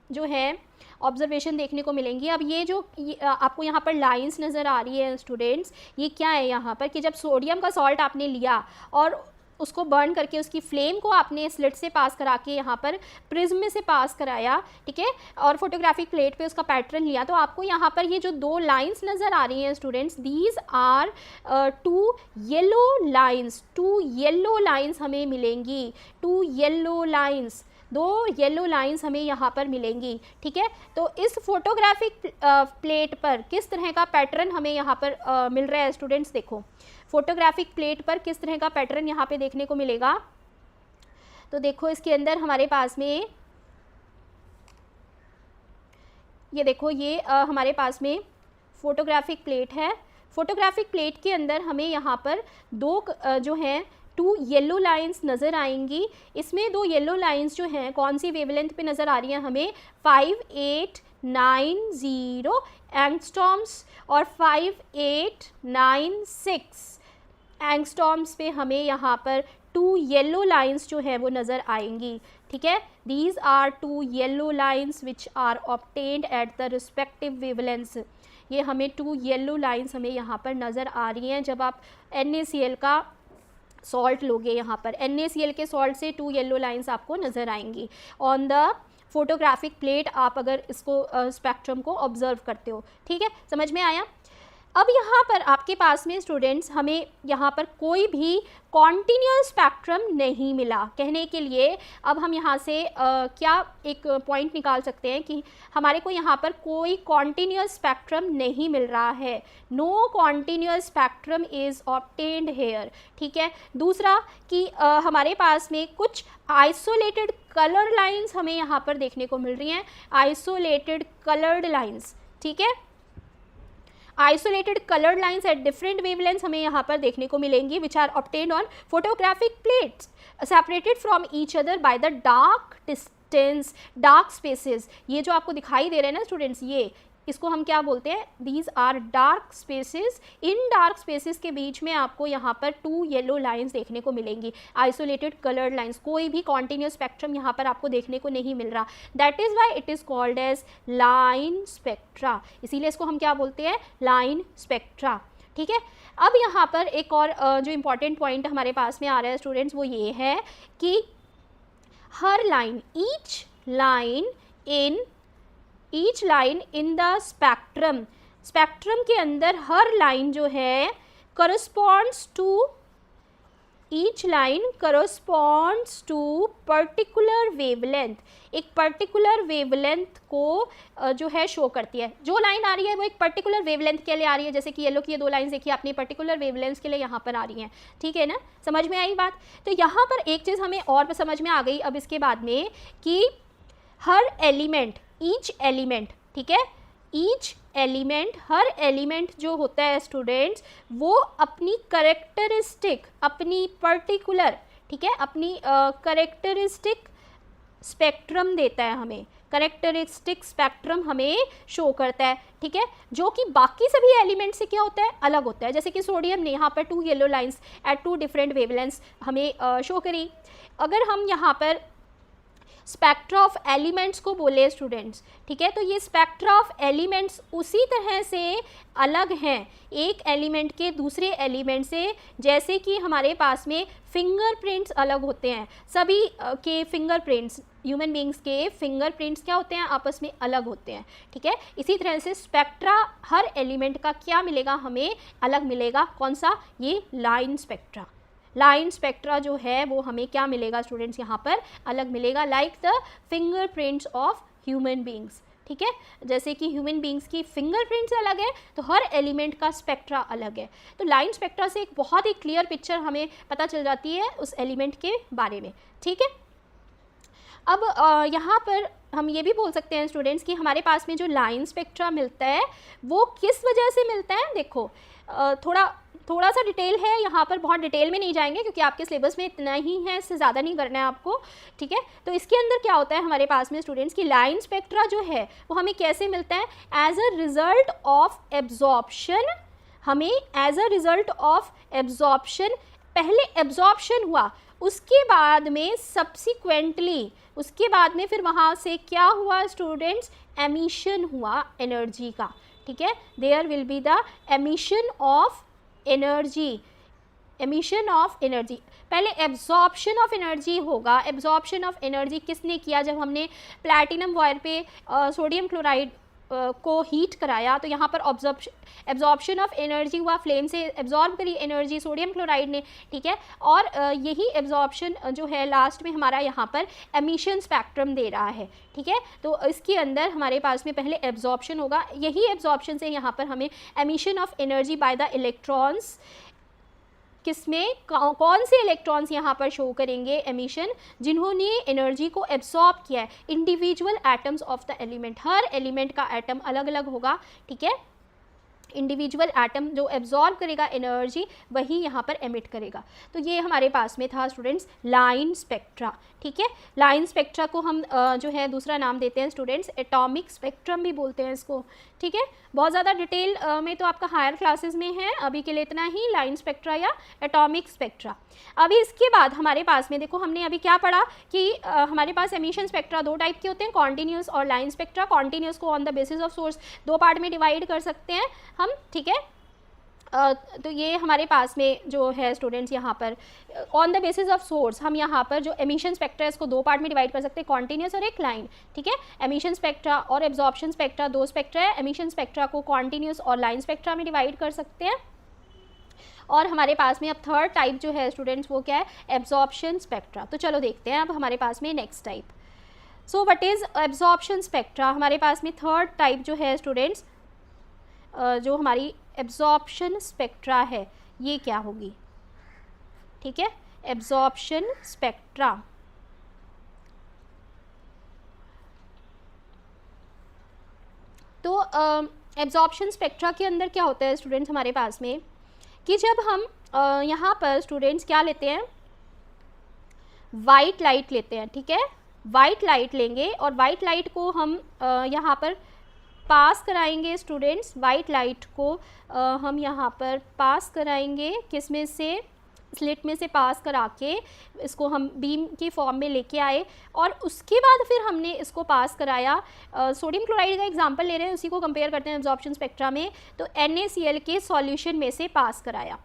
A: जो है ऑब्जर्वेशन देखने को मिलेंगी। अब ये जो आपको यहाँ पर लाइंस नज़र आ रही है स्टूडेंट्स, ये क्या है यहाँ पर, कि जब सोडियम का सॉल्ट आपने लिया और उसको बर्न करके उसकी फ्लेम को आपने स्लिट से पास करा के यहाँ पर प्रिज्म में से पास कराया, ठीक है, और फोटोग्राफिक प्लेट पे उसका पैटर्न लिया, तो आपको यहाँ पर ये जो 2 लाइंस नज़र आ रही हैं students, these are 2 yellow lines, 2 yellow lines हमें मिलेंगी, 2 येलो लाइंस, 2 येलो लाइंस हमें यहाँ पर मिलेंगी, ठीक है। तो इस फोटोग्राफिक प्लेट पर किस तरह का पैटर्न हमें यहाँ पर मिल रहा है स्टूडेंट्स, देखो फोटोग्राफिक प्लेट पर किस तरह का पैटर्न यहाँ पे देखने को मिलेगा। तो देखो इसके अंदर हमारे पास में ये देखो, ये हमारे पास में फोटोग्राफिक प्लेट है। फोटोग्राफिक प्लेट के अंदर हमें यहाँ पर 2 जो हैं 2 येलो लाइंस नज़र आएंगी। इसमें 2 येलो लाइंस जो हैं कौन सी वेवलेंथ पे नज़र आ रही हैं हमें, 5890 एंगस्ट्रॉम्स और 5896 एंगस्ट्रॉम्स पे हमें यहाँ पर 2 येलो लाइंस जो है वो नज़र आएंगी, ठीक है। These are 2 yellow lines which are obtained at the respective wavelengths. ये हमें 2 येलो लाइंस हमें यहाँ पर नज़र आ रही हैं जब आप NaCl का सॉल्ट लोगे। यहाँ पर NaCl के सॉल्ट से 2 येलो लाइंस आपको नज़र आएंगी ऑन द फोटोग्राफिक प्लेट, आप अगर इसको स्पेक्ट्रम को ऑब्जर्व करते हो, ठीक है, समझ में आया। अब यहाँ पर आपके पास में स्टूडेंट्स हमें यहाँ पर कोई भी कॉन्टिन्यूस स्पेक्ट्रम नहीं मिला। कहने के लिए अब हम यहाँ से क्या एक पॉइंट निकाल सकते हैं कि हमारे को यहाँ पर कोई कॉन्टिन्यूस स्पेक्ट्रम नहीं मिल रहा है, no continuous spectrum is obtained here, ठीक है। दूसरा कि हमारे पास में कुछ आइसोलेटेड कलर लाइंस हमें यहाँ पर देखने को मिल रही हैं, आइसोलेटेड कलर्ड लाइंस, ठीक है। Isolated coloured lines at different wavelengths हमें यहाँ पर देखने को मिलेंगी, which are obtained on photographic plates separated from each other by the dark distance, dark spaces. ये जो आपको दिखाई दे रहे हैं ना स्टूडेंट्स, ये इसको हम क्या बोलते हैं, दीज आर डार्क स्पेसेस। इन डार्क स्पेसेस के बीच में आपको यहाँ पर 2 येलो लाइंस देखने को मिलेंगी, आइसोलेटेड कलर्ड लाइंस। कोई भी कॉन्टिन्यूस स्पेक्ट्रम यहाँ पर आपको देखने को नहीं मिल रहा, that is why it is called as line spectra. इसीलिए इसको हम क्या बोलते हैं, लाइन स्पेक्ट्रा, ठीक है। अब यहाँ पर एक और जो इम्पॉर्टेंट पॉइंट हमारे पास में आ रहा है स्टूडेंट्स, वो ये है कि हर line, each line in the spectrum, spectrum के अंदर हर लाइन जो है corresponds to each line corresponds to particular wavelength, एक particular wavelength को जो है शो करती है। जो लाइन आ रही है वो एक particular wavelength के लिए आ रही है, जैसे कि येलो की ये दो लाइन्स देखिए आपने, particular wavelength के लिए यहाँ पर आ रही हैं, ठीक है ना, समझ में आई बात। तो यहाँ पर एक चीज़ हमें और समझ में आ गई अब इसके बाद में कि हर एलिमेंट, ईच एलिमेंट, ठीक है, ईच एलिमेंट, हर एलिमेंट जो होता है स्टूडेंट्स वो अपनी करेक्टरिस्टिक, अपनी पर्टिकुलर, ठीक है, अपनी करेक्टरिस्टिक स्पेक्ट्रम देता है हमें, करेक्टरिस्टिक स्पेक्ट्रम हमें शो करता है, ठीक है, जो कि बाकी सभी एलिमेंट से क्या होता है, अलग होता है। जैसे कि सोडियम ने यहाँ पर 2 yellow lines eight 2 different wavelengths हमें शो करी। अगर हम यहाँ पर स्पेक्ट्रा ऑफ एलिमेंट्स को बोले स्टूडेंट्स, ठीक है, तो ये स्पेक्ट्रा ऑफ एलिमेंट्स उसी तरह से अलग हैं एक एलिमेंट के दूसरे एलिमेंट से, जैसे कि हमारे पास में फिंगरप्रिंट्स अलग होते हैं, सभी के फिंगरप्रिंट्स, ह्यूमन बींग्स के फिंगरप्रिंट्स क्या होते हैं, आपस में अलग होते हैं, ठीक है। इसी तरह से स्पेक्ट्रा हर एलिमेंट का क्या मिलेगा, हमें अलग मिलेगा, कौन सा, ये लाइन स्पेक्ट्रा। लाइन स्पेक्ट्रा जो है वो हमें क्या मिलेगा स्टूडेंट्स, यहाँ पर अलग मिलेगा, like the fingerprints of human beings, ठीक है। जैसे कि ह्यूमन बींग्स की फिंगरप्रिंट्स अलग है तो हर एलिमेंट का स्पेक्ट्रा अलग है। तो लाइन स्पेक्ट्रा से एक बहुत ही क्लियर पिक्चर हमें पता चल जाती है उस एलिमेंट के बारे में, ठीक है। अब यहाँ पर हम ये भी बोल सकते हैं स्टूडेंट्स कि हमारे पास में जो लाइन स्पेक्ट्रा मिलता है वो किस वजह से मिलता है। देखो थोड़ा सा डिटेल है यहाँ पर, बहुत डिटेल में नहीं जाएंगे क्योंकि आपके सिलेबस में इतना ही है, इससे ज़्यादा नहीं करना है आपको, ठीक है। तो इसके अंदर क्या होता है हमारे पास में स्टूडेंट्स की लाइन स्पेक्ट्रा जो है वो हमें कैसे मिलता है, as a result of absorption, हमें as a result of absorption, पहले एब्जॉर्प्शन हुआ उसके बाद में सब्सिक्वेंटली, उसके बाद में फिर वहाँ से क्या हुआ स्टूडेंट्स, एमिशन हुआ एनर्जी का, ठीक है। There will be the emission of energy, emission of energy, पहले एब्जॉर्प्शन ऑफ एनर्जी होगा। एब्जॉर्प्शन ऑफ एनर्जी किसने किया, जब हमने प्लैटिनम वायर पे सोडियम क्लोराइड को हीट कराया तो यहाँ पर एब्जॉर्प्शन ऑफ एनर्जी हुआ, फ्लेम से एब्जॉर्ब करी एनर्जी सोडियम क्लोराइड ने, ठीक है। और यही एब्जॉर्प्शन जो है लास्ट में हमारा यहाँ पर एमिशन स्पेक्ट्रम दे रहा है, ठीक है। तो इसके अंदर हमारे पास में पहले एब्जॉर्प्शन होगा, यही एब्जॉर्प्शन से यहाँ पर हमें emission of energy by the electrons, किसमें कौन से इलेक्ट्रॉन्स यहाँ पर शो करेंगे एमिशन, जिन्होंने एनर्जी को एब्सॉर्ब किया है, individual atoms of the element, her element का एटम अलग अलग होगा, ठीक है। इंडिविजुअल एटम जो एब्जॉर्ब करेगा एनर्जी वही यहाँ पर एमिट करेगा। तो ये हमारे पास में था स्टूडेंट्स लाइन स्पेक्ट्रा, ठीक है। लाइन स्पेक्ट्रा को हम जो है दूसरा नाम देते हैं स्टूडेंट्स एटॉमिक स्पेक्ट्रम भी बोलते हैं इसको, ठीक है। बहुत ज़्यादा डिटेल में तो आपका हायर क्लासेस में है, अभी के लिए इतना ही, लाइन स्पेक्ट्रा या एटॉमिक स्पेक्ट्रा। अभी इसके बाद हमारे पास में देखो हमने अभी क्या पढ़ा कि हमारे पास एमिशन स्पेक्ट्रा 2 टाइप के होते हैं, कॉन्टीन्यूस और लाइन स्पेक्ट्रा। कॉन्टीन्यूस को on the basis of source 2 part में डिवाइड कर सकते हैं हम, ठीक है। तो ये हमारे पास में जो है स्टूडेंट्स यहाँ पर on the basis of source हम यहाँ पर जो एमिशन स्पेक्ट्रा है इसको 2 पार्ट में डिवाइड कर सकते हैं, कॉन्टीन्यूस और एक लाइन, ठीक है। एमिशन स्पेक्ट्रा और एब्जॉर्प्शन स्पेक्ट्रा 2 स्पेक्ट्रा है, एमिशन स्पेक्ट्रा को कॉन्टीन्यूस और लाइन स्पेक्ट्रा में डिवाइड कर सकते हैं। और हमारे पास में अब थर्ड टाइप जो है स्टूडेंट्स वो क्या है, एब्जॉर्प्शन स्पेक्ट्रा। तो चलो देखते हैं अब हमारे पास में next type. So what is absorption spectra, हमारे पास में थर्ड टाइप जो है स्टूडेंट्स जो हमारी एब्जॉर्प्शन स्पेक्ट्रा है ये क्या होगी, ठीक है। एब्जॉर्प्शन स्पेक्ट्रा, तो एब्जॉर्प्शन स्पेक्ट्रा के अंदर क्या होता है स्टूडेंट्स हमारे पास में कि जब हम यहाँ पर स्टूडेंट्स क्या लेते हैं, वाइट लाइट लेते हैं, ठीक है। वाइट लाइट लेंगे और वाइट लाइट को हम यहाँ पर पास कराएंगे स्टूडेंट्स, वाइट लाइट को हम यहाँ पर पास कराएंगे, किस में से, स्लिट में से पास करा के इसको हम बीम की फॉर्म में लेके आए और उसके बाद फिर हमने इसको पास कराया। सोडियम क्लोराइड का एग्जांपल ले रहे हैं, उसी को कंपेयर करते हैं एब्जॉर्प्शन स्पेक्ट्रा में। तो NaCl के सॉल्यूशन में से पास कराया,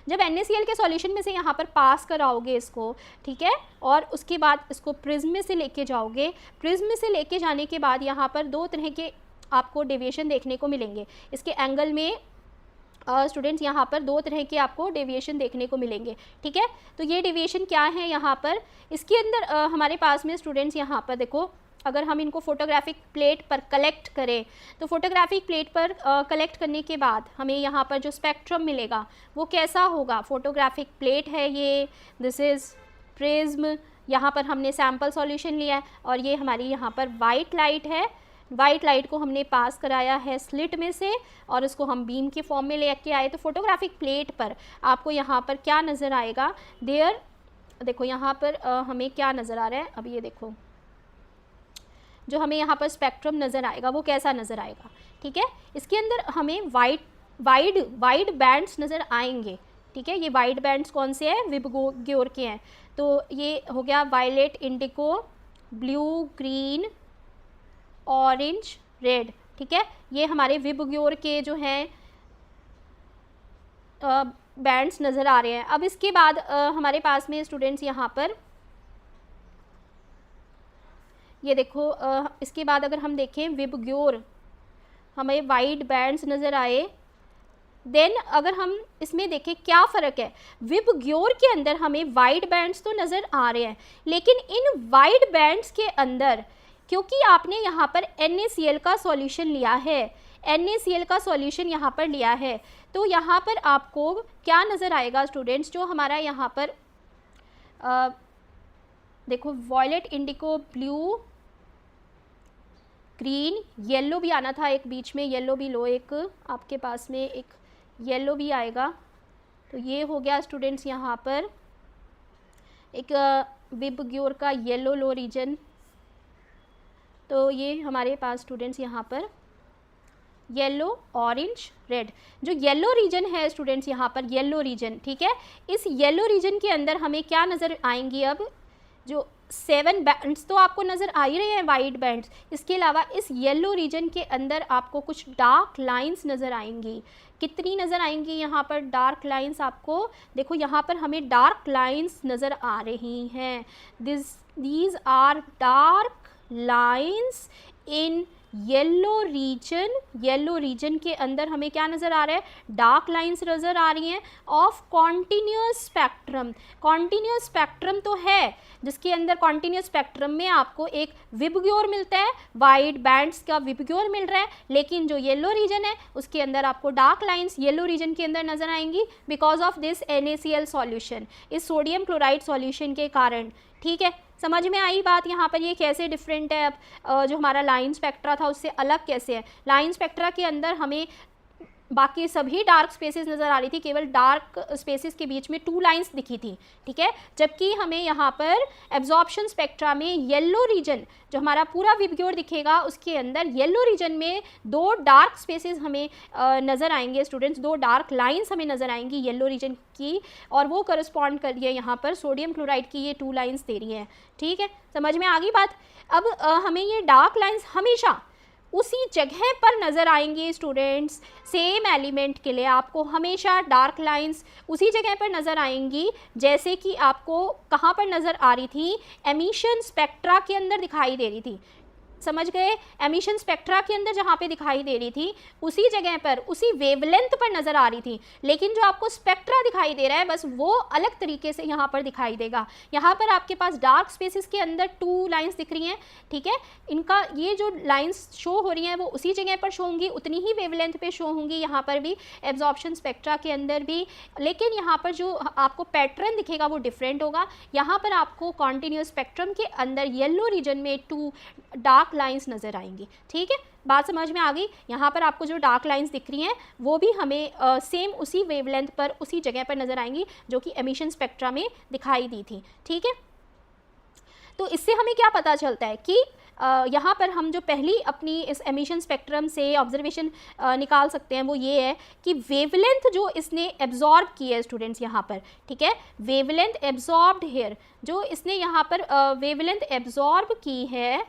A: जब NaCl के सॉल्यूशन में से यहाँ पर पास कराओगे इसको, ठीक है, और उसके बाद इसको प्रिज्म में से लेके जाओगे। प्रिज्म में से लेके जाने के बाद यहाँ पर 2 तरह के आपको डेविएशन देखने को मिलेंगे, इसके एंगल में स्टूडेंट्स यहाँ पर दो तरह के आपको डेविएशन देखने को मिलेंगे, ठीक है। तो ये डेविएशन क्या है यहाँ पर, इसके अंदर हमारे पास में स्टूडेंट्स यहाँ पर देखो, अगर हम इनको फोटोग्राफिक प्लेट पर कलेक्ट करें तो फोटोग्राफिक प्लेट पर कलेक्ट करने के बाद हमें यहाँ पर जो स्पेक्ट्रम मिलेगा वो कैसा होगा। फोटोग्राफिक प्लेट है ये, दिस इज़ प्रिज्म, यहाँ पर हमने सैम्पल सॉल्यूशन लिया है और ये हमारी यहाँ पर वाइट लाइट है। वाइट लाइट को हमने पास कराया है स्लिट में से और इसको हम बीम के फॉर्म में लेके आए। तो फोटोग्राफिक प्लेट पर आपको यहाँ पर क्या नज़र आएगा, देयर देखो यहाँ पर हमें क्या नज़र आ रहा है, अब ये देखो जो हमें यहाँ पर स्पेक्ट्रम नज़र आएगा वो कैसा नज़र आएगा, ठीक है। इसके अंदर हमें वाइड बैंड्स नज़र आएंगे, ठीक है। ये वाइड बैंड्स कौन से हैं, विबग्योर के हैं। तो ये हो गया वायलेट, इंडिको, ब्लू, ग्रीन, ऑरेंज, रेड, ठीक है। ये हमारे विबग्योर के जो हैं बैंड्स नज़र आ रहे हैं। अब इसके बाद हमारे पास में स्टूडेंट्स यहाँ पर ये देखो, इसके बाद अगर हम देखें विबग्योर, हमें वाइड बैंड्स नज़र आए। देन अगर हम इसमें देखें क्या फ़र्क है, विबग्योर के अंदर हमें वाइड बैंड्स तो नज़र आ रहे हैं, लेकिन इन वाइड बैंड्स के अंदर क्योंकि आपने यहाँ पर NaCl का सॉल्यूशन लिया है, NaCl का सॉल्यूशन यहाँ पर लिया है, तो यहाँ पर आपको क्या नज़र आएगा स्टूडेंट्स, जो हमारा यहाँ पर देखो वॉयलेट, इंडिको, ब्लू, ग्रीन, येलो भी आना था एक बीच में, येलो भी लो, एक आपके पास में एक येलो भी आएगा। तो ये हो गया स्टूडेंट्स यहाँ पर एक विबग्योर का येलो लो रीजन। तो ये हमारे पास स्टूडेंट्स यहाँ पर येलो, ऑरेंज, रेड, जो येलो रीजन है स्टूडेंट्स यहाँ पर येलो रीजन, ठीक है। इस येलो रीजन के अंदर हमें क्या नज़र आएंगी, अब जो 7 बैंड्स तो आपको नज़र आ ही रहे हैं वाइड बैंड्स, इसके अलावा इस येलो रीजन के अंदर आपको कुछ डार्क लाइंस नज़र आएंगी। कितनी नज़र आएंगी यहाँ पर डार्क लाइंस, आपको देखो यहाँ पर हमें डार्क लाइंस नज़र आ रही हैं। These are dark lines in yellow region. Yellow region के अंदर हमें क्या नज़र आ रहा है, डार्क लाइंस नज़र आ रही हैं of continuous spectrum. Continuous spectrum तो है जिसके अंदर कॉन्टीन्यूस स्पेक्ट्रम में आपको एक विबग्योर मिलता है, वाइड बैंड्स का विबग्योर मिल रहा है, लेकिन जो येलो रीजन है उसके अंदर आपको डार्क लाइंस येलो रीजन के अंदर नज़र आएंगी because of this NaCl solution, इस सोडियम क्लोराइड सॉल्यूशन के कारण, ठीक है। समझ में आई बात यहाँ पर, ये कैसे डिफरेंट है। अब जो हमारा लाइन स्पेक्ट्रा था उससे अलग कैसे है। लाइन स्पेक्ट्रा के अंदर हमें बाकी सभी डार्क स्पेसेस नज़र आ रही थी, केवल डार्क स्पेसेस के बीच में 2 लाइंस दिखी थी, ठीक है। जबकि हमें यहाँ पर एब्जॉर्प्शन स्पेक्ट्रा में येलो रीजन, जो हमारा पूरा विबग्योर दिखेगा उसके अंदर येलो रीजन में 2 डार्क स्पेसेस हमें नज़र आएंगे स्टूडेंट्स, 2 डार्क लाइंस हमें नज़र आएंगी येलो रीजन की, और वो करस्पॉन्ड कर रही है यहाँ पर सोडियम क्लोराइड की ये 2 लाइंस दे रही हैं, ठीक है। समझ में आ गई बात। अब हमें ये डार्क लाइंस हमेशा उसी जगह पर नज़र आएंगे स्टूडेंट्स, सेम एलिमेंट के लिए आपको हमेशा डार्क लाइंस उसी जगह पर नज़र आएंगी जैसे कि आपको कहाँ पर नज़र आ रही थी, एमिशन स्पेक्ट्रा के अंदर दिखाई दे रही थी। समझ गए, एमिशन स्पेक्ट्रा के अंदर जहाँ पे दिखाई दे रही थी उसी जगह पर, उसी वेवलेंथ पर नज़र आ रही थी, लेकिन जो आपको स्पेक्ट्रा दिखाई दे रहा है बस वो अलग तरीके से यहाँ पर दिखाई देगा। यहाँ पर आपके पास डार्क स्पेसेस के अंदर 2 लाइंस दिख रही हैं, ठीक है। इनका ये जो लाइंस शो हो रही हैं वो उसी जगह पर शो होंगी, उतनी ही वेवलेंथ पे शो होंगी यहाँ पर भी, एब्जॉर्प्शन स्पेक्ट्रा के अंदर भी, लेकिन यहाँ पर जो आपको पैटर्न दिखेगा वो डिफरेंट होगा। यहाँ पर आपको कॉन्टिन्यूस स्पेक्ट्रम के अंदर येलो रीजन में 2 डार्क लाइंस नज़र आएंगी, ठीक है। बात समझ में आ गई। यहाँ पर आपको जो डार्क लाइंस दिख रही हैं वो भी हमें सेम उसी वेवलेंथ पर उसी जगह पर नज़र आएंगी जो कि एमिशन स्पेक्ट्रा में दिखाई दी थी, ठीक है। तो इससे हमें क्या पता चलता है कि यहाँ पर हम जो पहली अपनी इस एमिशन स्पेक्ट्रम से ऑब्जर्वेशन निकाल सकते हैं वो ये है कि वेवलेंथ जो इसने एब्जॉर्ब की है स्टूडेंट्स यहाँ पर, ठीक है, वेवलेंथ एब्जॉर्ब्ड हेयर, जो इसने यहाँ पर वेवलेंथ एब्जॉर्ब की है,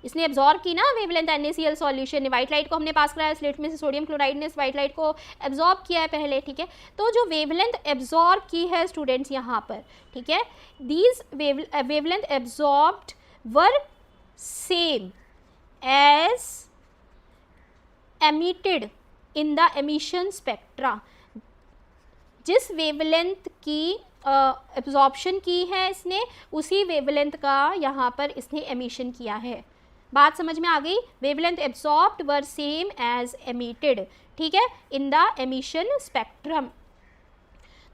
A: इसने एब्जॉर्ब की ना वेवलेंथ NaCl सॉल्यूशन ने, वाइट लाइट को हमने पास कराया स्लेट में से, सोडियम क्लोराइड ने इस वाइट लाइट को एब्जॉर्ब किया है पहले, ठीक है। तो जो वेवलेंथ एब्जॉर्ब की है स्टूडेंट्स यहाँ पर, ठीक है, these wavelength absorbed were same as emitted in the emission spectra. जिस वेवलेंथ की एब्जॉर्प्शन की है इसने, उसी वेवलेंथ का यहाँ पर इसने एमिशन किया है। बात समझ में आ गई? Wavelength absorbed were same as emitted, ठीक है, इन द एमिशन स्पेक्ट्रम।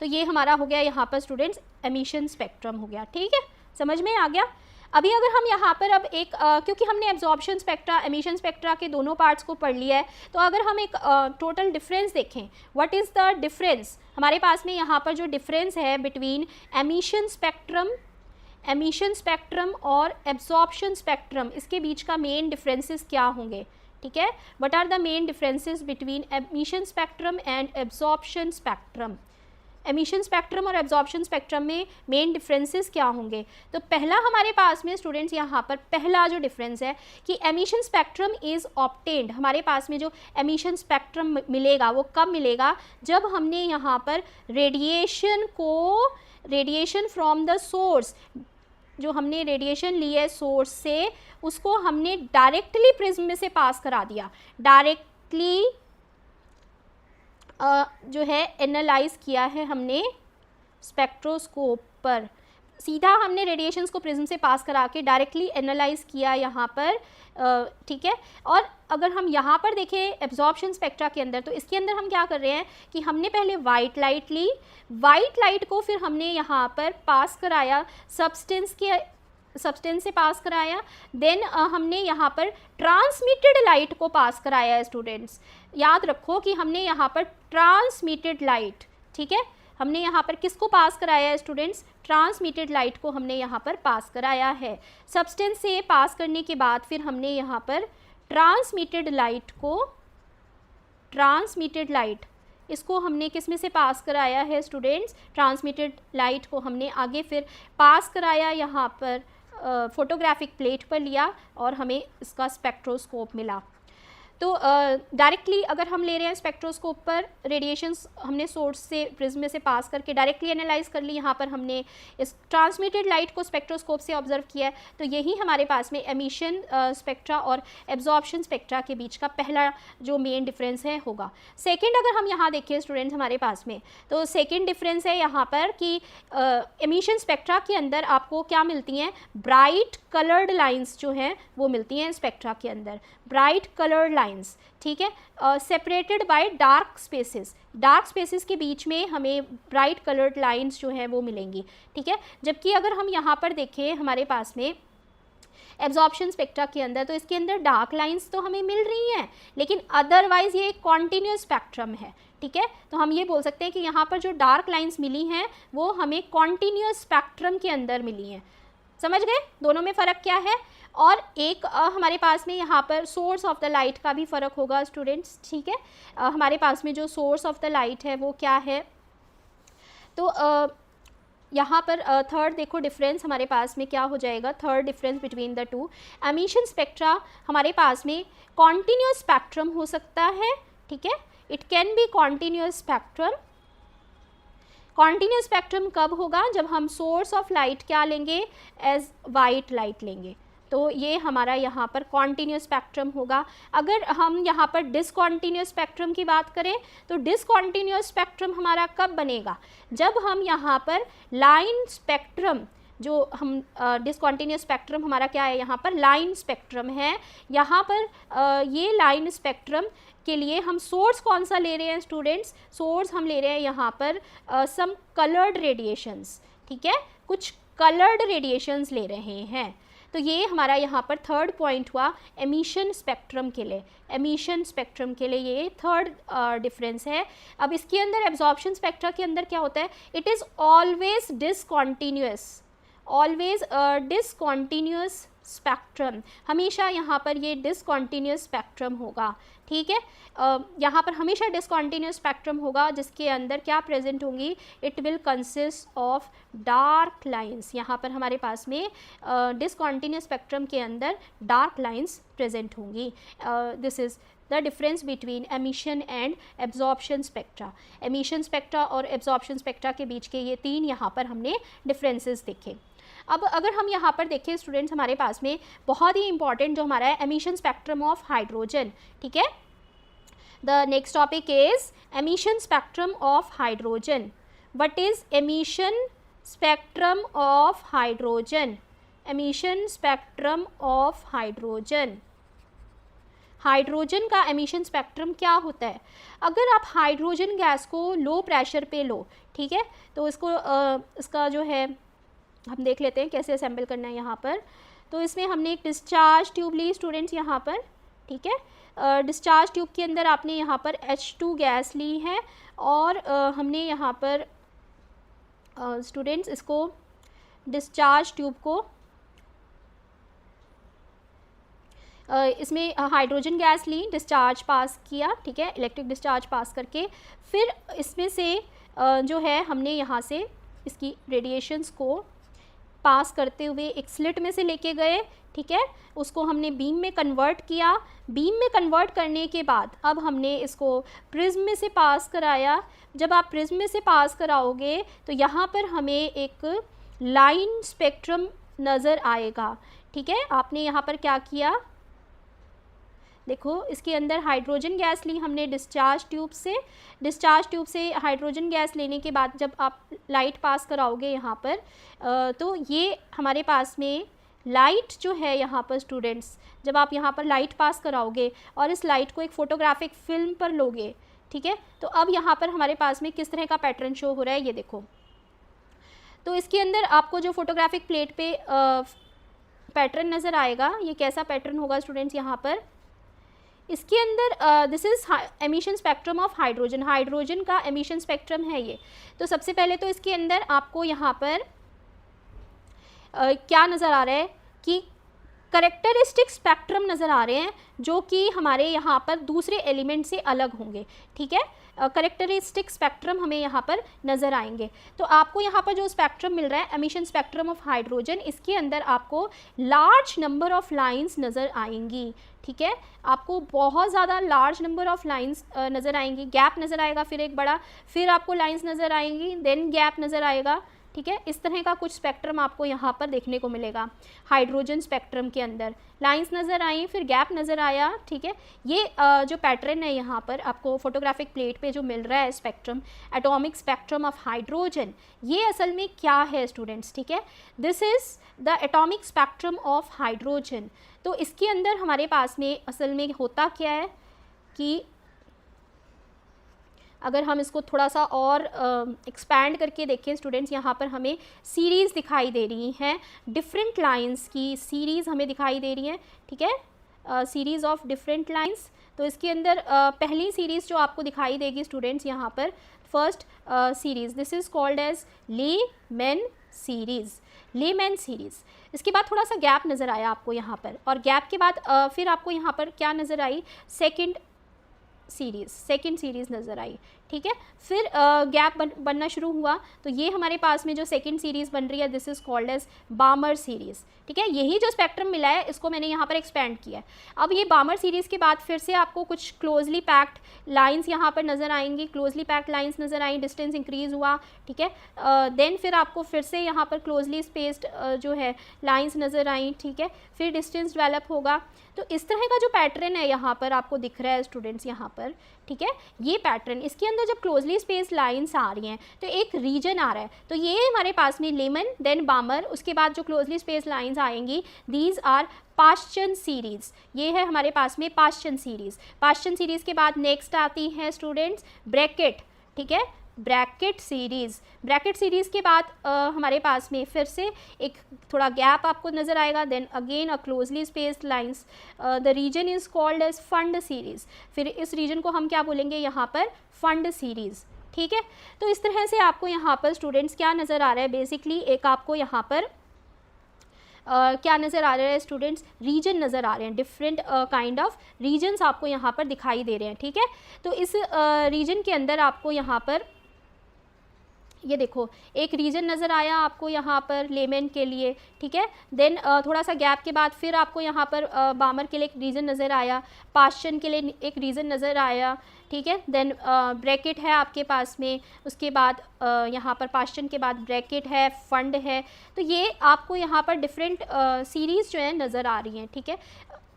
A: तो ये हमारा हो गया यहाँ पर स्टूडेंट्स एमिशन स्पेक्ट्रम हो गया, ठीक है, समझ में आ गया। अभी अगर हम यहाँ पर अब एक क्योंकि हमने एब्जॉर्प्शन स्पेक्ट्रा एमिशन स्पेक्ट्रा के दोनों पार्ट्स को पढ़ लिया है, तो अगर हम एक टोटल डिफरेंस देखें, व्हाट इज़ द डिफरेंस, हमारे पास में यहाँ पर जो डिफरेंस है बिटवीन एमिशन स्पेक्ट्रम और एब्जॉर्प्शन स्पेक्ट्रम, इसके बीच का मेन डिफरेंसेस क्या होंगे, ठीक है, what are the main differences between emission spectrum and absorption spectrum. Emission spectrum और एब्जॉर्प्शन स्पेक्ट्रम में मेन डिफरेंसेस क्या होंगे? तो पहला हमारे पास में स्टूडेंट्स यहाँ पर पहला जो डिफरेंस है कि एमिशन स्पेक्ट्रम इज़ ऑब्टेन्ड, हमारे पास में जो एमिशन स्पेक्ट्रम मिलेगा वो कब मिलेगा? जब हमने यहाँ पर रेडिएशन फ्रॉम द सोर्स, जो हमने रेडिएशन ली है सोर्स से, उसको हमने डायरेक्टली प्रिज्म में से पास करा दिया, डायरेक्टली जो है एनालाइज किया है हमने स्पेक्ट्रोस्कोप पर, सीधा हमने रेडिएशंस को प्रिज्म से पास करा के डायरेक्टली एनालाइज किया यहाँ पर, ठीक है। और अगर हम यहाँ पर देखें एब्जॉर्प्शन स्पेक्ट्रा के अंदर, तो इसके अंदर हम क्या कर रहे हैं कि हमने पहले वाइट लाइट ली, वाइट लाइट को फिर हमने यहाँ पर पास कराया सब्सटेंस से पास कराया, देन हमने यहाँ पर ट्रांसमिटेड लाइट को पास कराया है। स्टूडेंट्स याद रखो कि हमने यहाँ पर ट्रांसमिटेड लाइट, ठीक है, हमने यहाँ पर किसको पास कराया है स्टूडेंट्स? ट्रांसमिटेड लाइट को हमने यहाँ पर पास कराया है। सब्सटेंस से पास करने के बाद फिर हमने यहाँ पर ट्रांसमिटेड लाइट इसको हमने किस में से पास कराया है स्टूडेंट्स? ट्रांसमिटेड लाइट को हमने आगे फिर पास कराया यहाँ पर फोटोग्राफिक प्लेट पर लिया और हमें इसका स्पेक्ट्रोस्कोप मिला। तो डायरेक्टली अगर हम ले रहे हैं स्पेक्ट्रोस्कोप पर रेडिएशंस, हमने सोर्स से प्रिज्म में से पास करके डायरेक्टली एनालाइज कर ली, यहाँ पर हमने इस ट्रांसमिटेड लाइट को स्पेक्ट्रोस्कोप से ऑब्जर्व किया है। तो यही हमारे पास में एमिशन स्पेक्ट्रा और एब्जॉर्प्शन स्पेक्ट्रा के बीच का पहला जो मेन डिफरेंस है होगा। सेकेंड अगर हम यहाँ देखिए स्टूडेंट्स हमारे पास में, तो सेकेंड डिफरेंस है यहाँ पर कि एमिशन स्पेक्ट्रा के अंदर आपको क्या मिलती हैं? ब्राइट कलर्ड लाइन्स जो हैं वो मिलती हैं स्पेक्ट्रा के अंदर, ब्राइट कलर्ड लाइन्स, ठीक है, separated by dark spaces, dark spaces के बीच में हमें ब्राइट कलर्ड लाइन्स जो हैं वो मिलेंगी, ठीक है। जबकि अगर हम यहाँ पर देखें हमारे पास में एब्जॉर्प्शन स्पेक्ट्रा के अंदर, तो इसके अंदर डार्क लाइन्स तो हमें मिल रही हैं, लेकिन अदरवाइज ये एक कॉन्टिन्यूस स्पेक्ट्रम है, ठीक है। तो हम ये बोल सकते हैं कि यहाँ पर जो डार्क लाइन्स मिली हैं वो हमें कॉन्टिन्यूस स्पेक्ट्रम के अंदर मिली हैं। समझ गए दोनों में फ़र्क क्या है? और एक हमारे पास में यहाँ पर सोर्स ऑफ द लाइट का भी फ़र्क होगा स्टूडेंट्स, ठीक है। हमारे पास में जो सोर्स ऑफ द लाइट है वो क्या है? तो यहाँ पर थर्ड देखो डिफरेंस हमारे पास में क्या हो जाएगा, third difference between the two, emission spectra हमारे पास में कॉन्टिन्यूस स्पेक्ट्रम हो सकता है, ठीक है, it can be continuous spectrum. Continuous spectrum कब होगा? जब हम सोर्स ऑफ लाइट क्या लेंगे? एज वाइट लाइट लेंगे, तो ये हमारा यहाँ पर कॉन्टिन्यूस स्पेक्ट्रम होगा। अगर हम यहाँ पर डिसकॉन्टिन्यूस स्पेक्ट्रम की बात करें, तो डिसकॉन्टिन्यूस स्पेक्ट्रम हमारा कब बनेगा? जब हम यहाँ पर लाइन स्पेक्ट्रम, जो हम डिसकॉन्टिन्यूस स्पेक्ट्रम हमारा क्या है, यहाँ पर लाइन स्पेक्ट्रम है, यहाँ पर ये लाइन स्पेक्ट्रम के लिए हम सोर्स कौन सा ले रहे हैं स्टूडेंट्स? सोर्स हम ले रहे हैं यहाँ पर सम कलर्ड रेडिएशंस, ठीक है, कुछ कलर्ड रेडिएशंस ले रहे हैं। तो ये हमारा यहाँ पर थर्ड पॉइंट हुआ एमिशन स्पेक्ट्रम के लिए, एमिशन स्पेक्ट्रम के लिए ये थर्ड डिफरेंस है। अब इसके अंदर एब्जॉर्प्शन स्पेक्ट्रा के अंदर क्या होता है? It is always discontinuous, always discontinuous spectrum, हमेशा यहाँ पर ये डिसकॉन्टीन्यूअस स्पेक्ट्रम होगा, ठीक है। यहाँ पर हमेशा डिसकॉन्टीन्यूअस स्पेक्ट्रम होगा जिसके अंदर क्या प्रेजेंट होंगी? It will consist of dark lines. यहाँ पर हमारे पास में डिसकॉन्टीन्यूअस स्पेक्ट्रम के अंदर डार्क लाइंस प्रेजेंट होंगी। This is the difference between emission and absorption spectra. Emission spectra और एब्जॉर्प्शन स्पेक्ट्रा के बीच के ये तीन यहाँ पर हमने डिफरेंसेस देखे। अब अगर हम यहाँ पर देखें स्टूडेंट्स, हमारे पास में बहुत ही इंपॉर्टेंट जो हमारा है एमिशन स्पेक्ट्रम ऑफ हाइड्रोजन, ठीक है। The next topic is emission spectrum of hydrogen. What is emission spectrum of hydrogen, emission spectrum of hydrogen, hydrogen का एमिशन स्पेक्ट्रम क्या होता है। अगर आप हाइड्रोजन गैस को लो प्रेशर पे लो, ठीक है, तो इसको इसका जो है हम देख लेते हैं कैसे असेंबल करना है यहाँ पर। तो इसमें हमने एक डिस्चार्ज ट्यूब ली स्टूडेंट्स यहाँ पर, ठीक है, डिस्चार्ज ट्यूब के अंदर आपने यहाँ पर H2 गैस ली है और हमने यहाँ पर स्टूडेंट्स इसको डिस्चार्ज ट्यूब को इसमें हाइड्रोजन गैस ली, डिस्चार्ज पास किया, ठीक है, इलेक्ट्रिक डिस्चार्ज पास करके फिर इसमें से जो है हमने यहाँ से इसकी रेडिएशंस को पास करते हुए एक स्लिट में से लेके गए, ठीक है, उसको हमने बीम में कन्वर्ट किया। बीम में कन्वर्ट करने के बाद अब हमने इसको प्रिज्म में से पास कराया। जब आप प्रिज्म में से पास कराओगे तो यहाँ पर हमें एक लाइन स्पेक्ट्रम नज़र आएगा, ठीक है। आपने यहाँ पर क्या किया, देखो इसके अंदर हाइड्रोजन गैस ली हमने डिस्चार्ज ट्यूब से, डिस्चार्ज ट्यूब से हाइड्रोजन गैस लेने के बाद जब आप लाइट पास कराओगे यहाँ पर तो ये हमारे पास में लाइट जो है यहाँ पर स्टूडेंट्स, जब आप यहाँ पर लाइट पास कराओगे और इस लाइट को एक फ़ोटोग्राफिक फिल्म पर लोगे, ठीक है, तो अब यहाँ पर हमारे पास में किस तरह का पैटर्न शो हो रहा है ये देखो। तो इसके अंदर आपको जो फोटोग्राफिक प्लेट पे पैटर्न नज़र आएगा, ये कैसा पैटर्न होगा स्टूडेंट्स यहाँ पर, इसके अंदर this is emission spectrum of hydrogen, hydrogen का एमिशन स्पेक्ट्रम है ये। तो सबसे पहले तो इसके अंदर आपको यहाँ पर क्या नज़र आ रहा है कि करेक्टरिस्टिक स्पेक्ट्रम नज़र आ रहे हैं जो कि हमारे यहाँ पर दूसरे एलिमेंट से अलग होंगे, ठीक है, करेक्टरिस्टिक स्पेक्ट्रम हमें यहाँ पर नज़र आएंगे। तो आपको यहाँ पर जो स्पेक्ट्रम मिल रहा है एमिशन स्पेक्ट्रम ऑफ हाइड्रोजन, इसके अंदर आपको लार्ज नंबर ऑफ लाइंस नज़र आएंगी, ठीक है, आपको बहुत ज़्यादा लार्ज नंबर ऑफ लाइंस नज़र आएंगी, गैप नज़र आएगा, फिर एक बड़ा, फिर आपको लाइंस नज़र आएंगी, देन गैप नज़र आएगा, ठीक है। इस तरह का कुछ स्पेक्ट्रम आपको यहाँ पर देखने को मिलेगा। हाइड्रोजन स्पेक्ट्रम के अंदर लाइंस नज़र आई, फिर गैप नज़र आया, ठीक है। ये जो पैटर्न है यहाँ पर आपको फोटोग्राफिक प्लेट पे जो मिल रहा है spectrum, atomic spectrum of hydrogen, ये असल में क्या है स्टूडेंट्स, ठीक है, this is the atomic spectrum of hydrogen. तो इसके अंदर हमारे पास में असल में होता क्या है कि अगर हम इसको थोड़ा सा और एक्सपैंड करके देखें स्टूडेंट्स, यहाँ पर हमें सीरीज़ दिखाई दे रही हैं, डिफरेंट लाइंस की सीरीज़ हमें दिखाई दे रही हैं, ठीक है, सीरीज़ ऑफ डिफरेंट लाइंस। तो इसके अंदर पहली सीरीज़ जो आपको दिखाई देगी स्टूडेंट्स यहाँ पर, first series, this is called as Lyman series, Lyman series. इसके बाद थोड़ा सा गैप नज़र आया आपको यहाँ पर, और गैप के बाद फिर आपको यहाँ पर क्या नज़र आई, सेकंड सीरीज़ नज़र आई, ठीक है। फिर गैप बनना शुरू हुआ, तो ये हमारे पास में जो सेकंड सीरीज़ बन रही है this is called as Balmer series, ठीक है। यही जो स्पेक्ट्रम मिला है इसको मैंने यहाँ पर एक्सपेंड किया है। अब ये बामर सीरीज़ के बाद फिर से आपको कुछ क्लोजली पैक्ड लाइंस यहाँ पर नज़र आएंगी, क्लोजली पैक्ड लाइंस नज़र आई, डिस्टेंस इंक्रीज़ हुआ, ठीक है। देन फिर आपको फिर से यहाँ पर क्लोजली स्पेस्ड जो है लाइंस नज़र आई, ठीक है, फिर डिस्टेंस डेवलप होगा। तो इस तरह का जो पैटर्न है यहाँ पर आपको दिख रहा है स्टूडेंट्स यहाँ पर, ठीक है, ये पैटर्न, इसके अंदर जब क्लोजली स्पेस लाइंस आ रही हैं तो एक रीजन आ रहा है, तो ये हमारे पास में लेमन देन बामर, उसके बाद जो क्लोजली स्पेस लाइंस आएंगी दीज आर पाश्चन सीरीज़, ये है हमारे पास में पाश्चन सीरीज़। पाश्चन सीरीज़ के बाद नेक्स्ट आती है स्टूडेंट्स ब्रैकेट, ठीक है, ब्रैकेट सीरीज़। ब्रैकेट सीरीज़ के बाद हमारे पास में फिर से एक थोड़ा गैप आपको नज़र आएगा, then again a closely spaced lines, the region is called as Pfund series. फिर इस रीजन को हम क्या बोलेंगे यहाँ पर, फंड सीरीज़, ठीक है। तो इस तरह से आपको यहाँ पर स्टूडेंट्स क्या नज़र आ रहा है, बेसिकली एक आपको यहाँ पर क्या नज़र आ रहा है स्टूडेंट्स, रीजन नज़र आ रहे हैं, डिफरेंट काइंड ऑफ रीजन्स आपको यहाँ पर दिखाई दे रहे हैं, ठीक है। तो इस रीजन के अंदर आपको यहाँ पर ये देखो एक रीजन नज़र आया आपको यहाँ पर लेमन के लिए, ठीक है। देन थोड़ा सा गैप के बाद फिर आपको यहाँ पर बामर के लिए एक रीजन नज़र आया, पाश्चन के लिए एक रीजन नज़र आया, ठीक है। देन ब्रैकेट है आपके पास में, उसके बाद यहाँ पर पाश्चन के बाद ब्रैकेट है, फंड है। तो ये आपको यहाँ पर डिफरेंट सीरीज़ जो है नज़र आ रही हैं, ठीक है।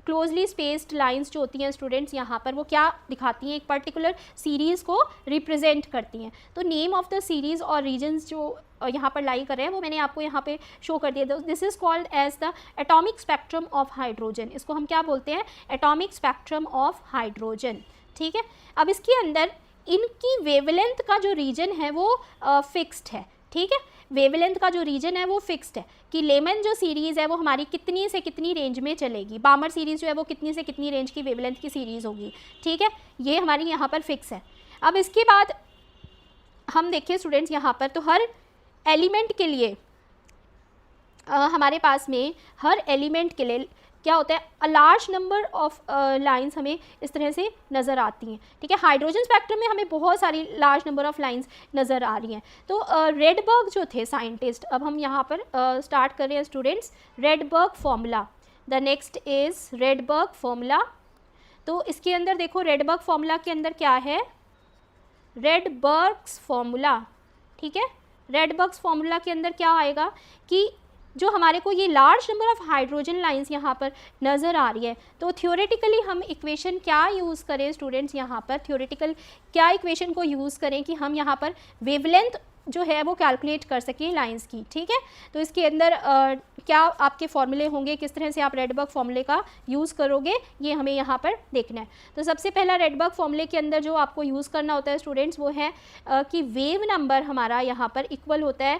A: क्लोजली स्पेस्ड लाइंस जो होती हैं स्टूडेंट्स यहाँ पर वो क्या दिखाती हैं, एक पर्टिकुलर सीरीज़ को रिप्रेजेंट करती हैं। तो नेम ऑफ द सीरीज़ और रीजन्स जो यहाँ पर लाई कर रहे हैं वो मैंने आपको यहाँ पे शो कर दिया। This is called as the atomic spectrum of hydrogen. इसको हम क्या बोलते हैं, एटॉमिक स्पेक्ट्रम ऑफ हाइड्रोजन। ठीक है, अब इसके अंदर इनकी वेवलेंथ का जो रीजन है वो फिक्स्ड है। ठीक है, वेवलेंथ का जो रीजन है वो फिक्स्ड है कि लेमन जो सीरीज़ है वो हमारी कितनी से कितनी रेंज में चलेगी, बामर सीरीज़ जो है वो कितनी से कितनी रेंज की वेवलेंथ की सीरीज़ होगी। ठीक है, ये हमारी यहाँ पर फिक्स है। अब इसके बाद हम देखिए स्टूडेंट्स यहाँ पर, तो हर एलिमेंट के लिए हमारे पास में हर एलिमेंट के लिए क्या होता है, a large number of lines हमें इस तरह से नज़र आती हैं। ठीक है, हाइड्रोजन स्पेक्ट्रम में हमें बहुत सारी लार्ज नंबर ऑफ लाइंस नज़र आ रही हैं। तो रेडबर्ग जो थे साइंटिस्ट, अब हम यहाँ पर स्टार्ट कर रहे हैं students, Rydberg formula. The next is Rydberg formula. तो इसके अंदर देखो रेडबर्ग फॉर्मूला के अंदर क्या है, रेडबर्ग्स फॉर्मूला। ठीक है, रेडबर्ग्स फॉर्मूला के अंदर क्या आएगा कि जो हमारे को ये large number of hydrogen lines यहाँ पर नज़र आ रही है, तो थ्योरेटिकली हम इक्वेशन क्या यूज़ करें स्टूडेंट्स, यहाँ पर थ्योरेटिकल क्या इक्वेशन को यूज़ करें कि हम यहाँ पर वेवलेंथ जो है वो कैलकुलेट कर सकें लाइंस की। ठीक है, तो इसके अंदर क्या आपके फॉर्मूले होंगे, किस तरह से आप रेडबर्ग फॉर्मूले का यूज़ करोगे, ये हमें यहाँ पर देखना है। तो सबसे पहला रेडबर्ग फॉर्मूले के अंदर जो आपको यूज़ करना होता है स्टूडेंट्स वो है कि वेव नंबर हमारा यहाँ पर इक्वल होता है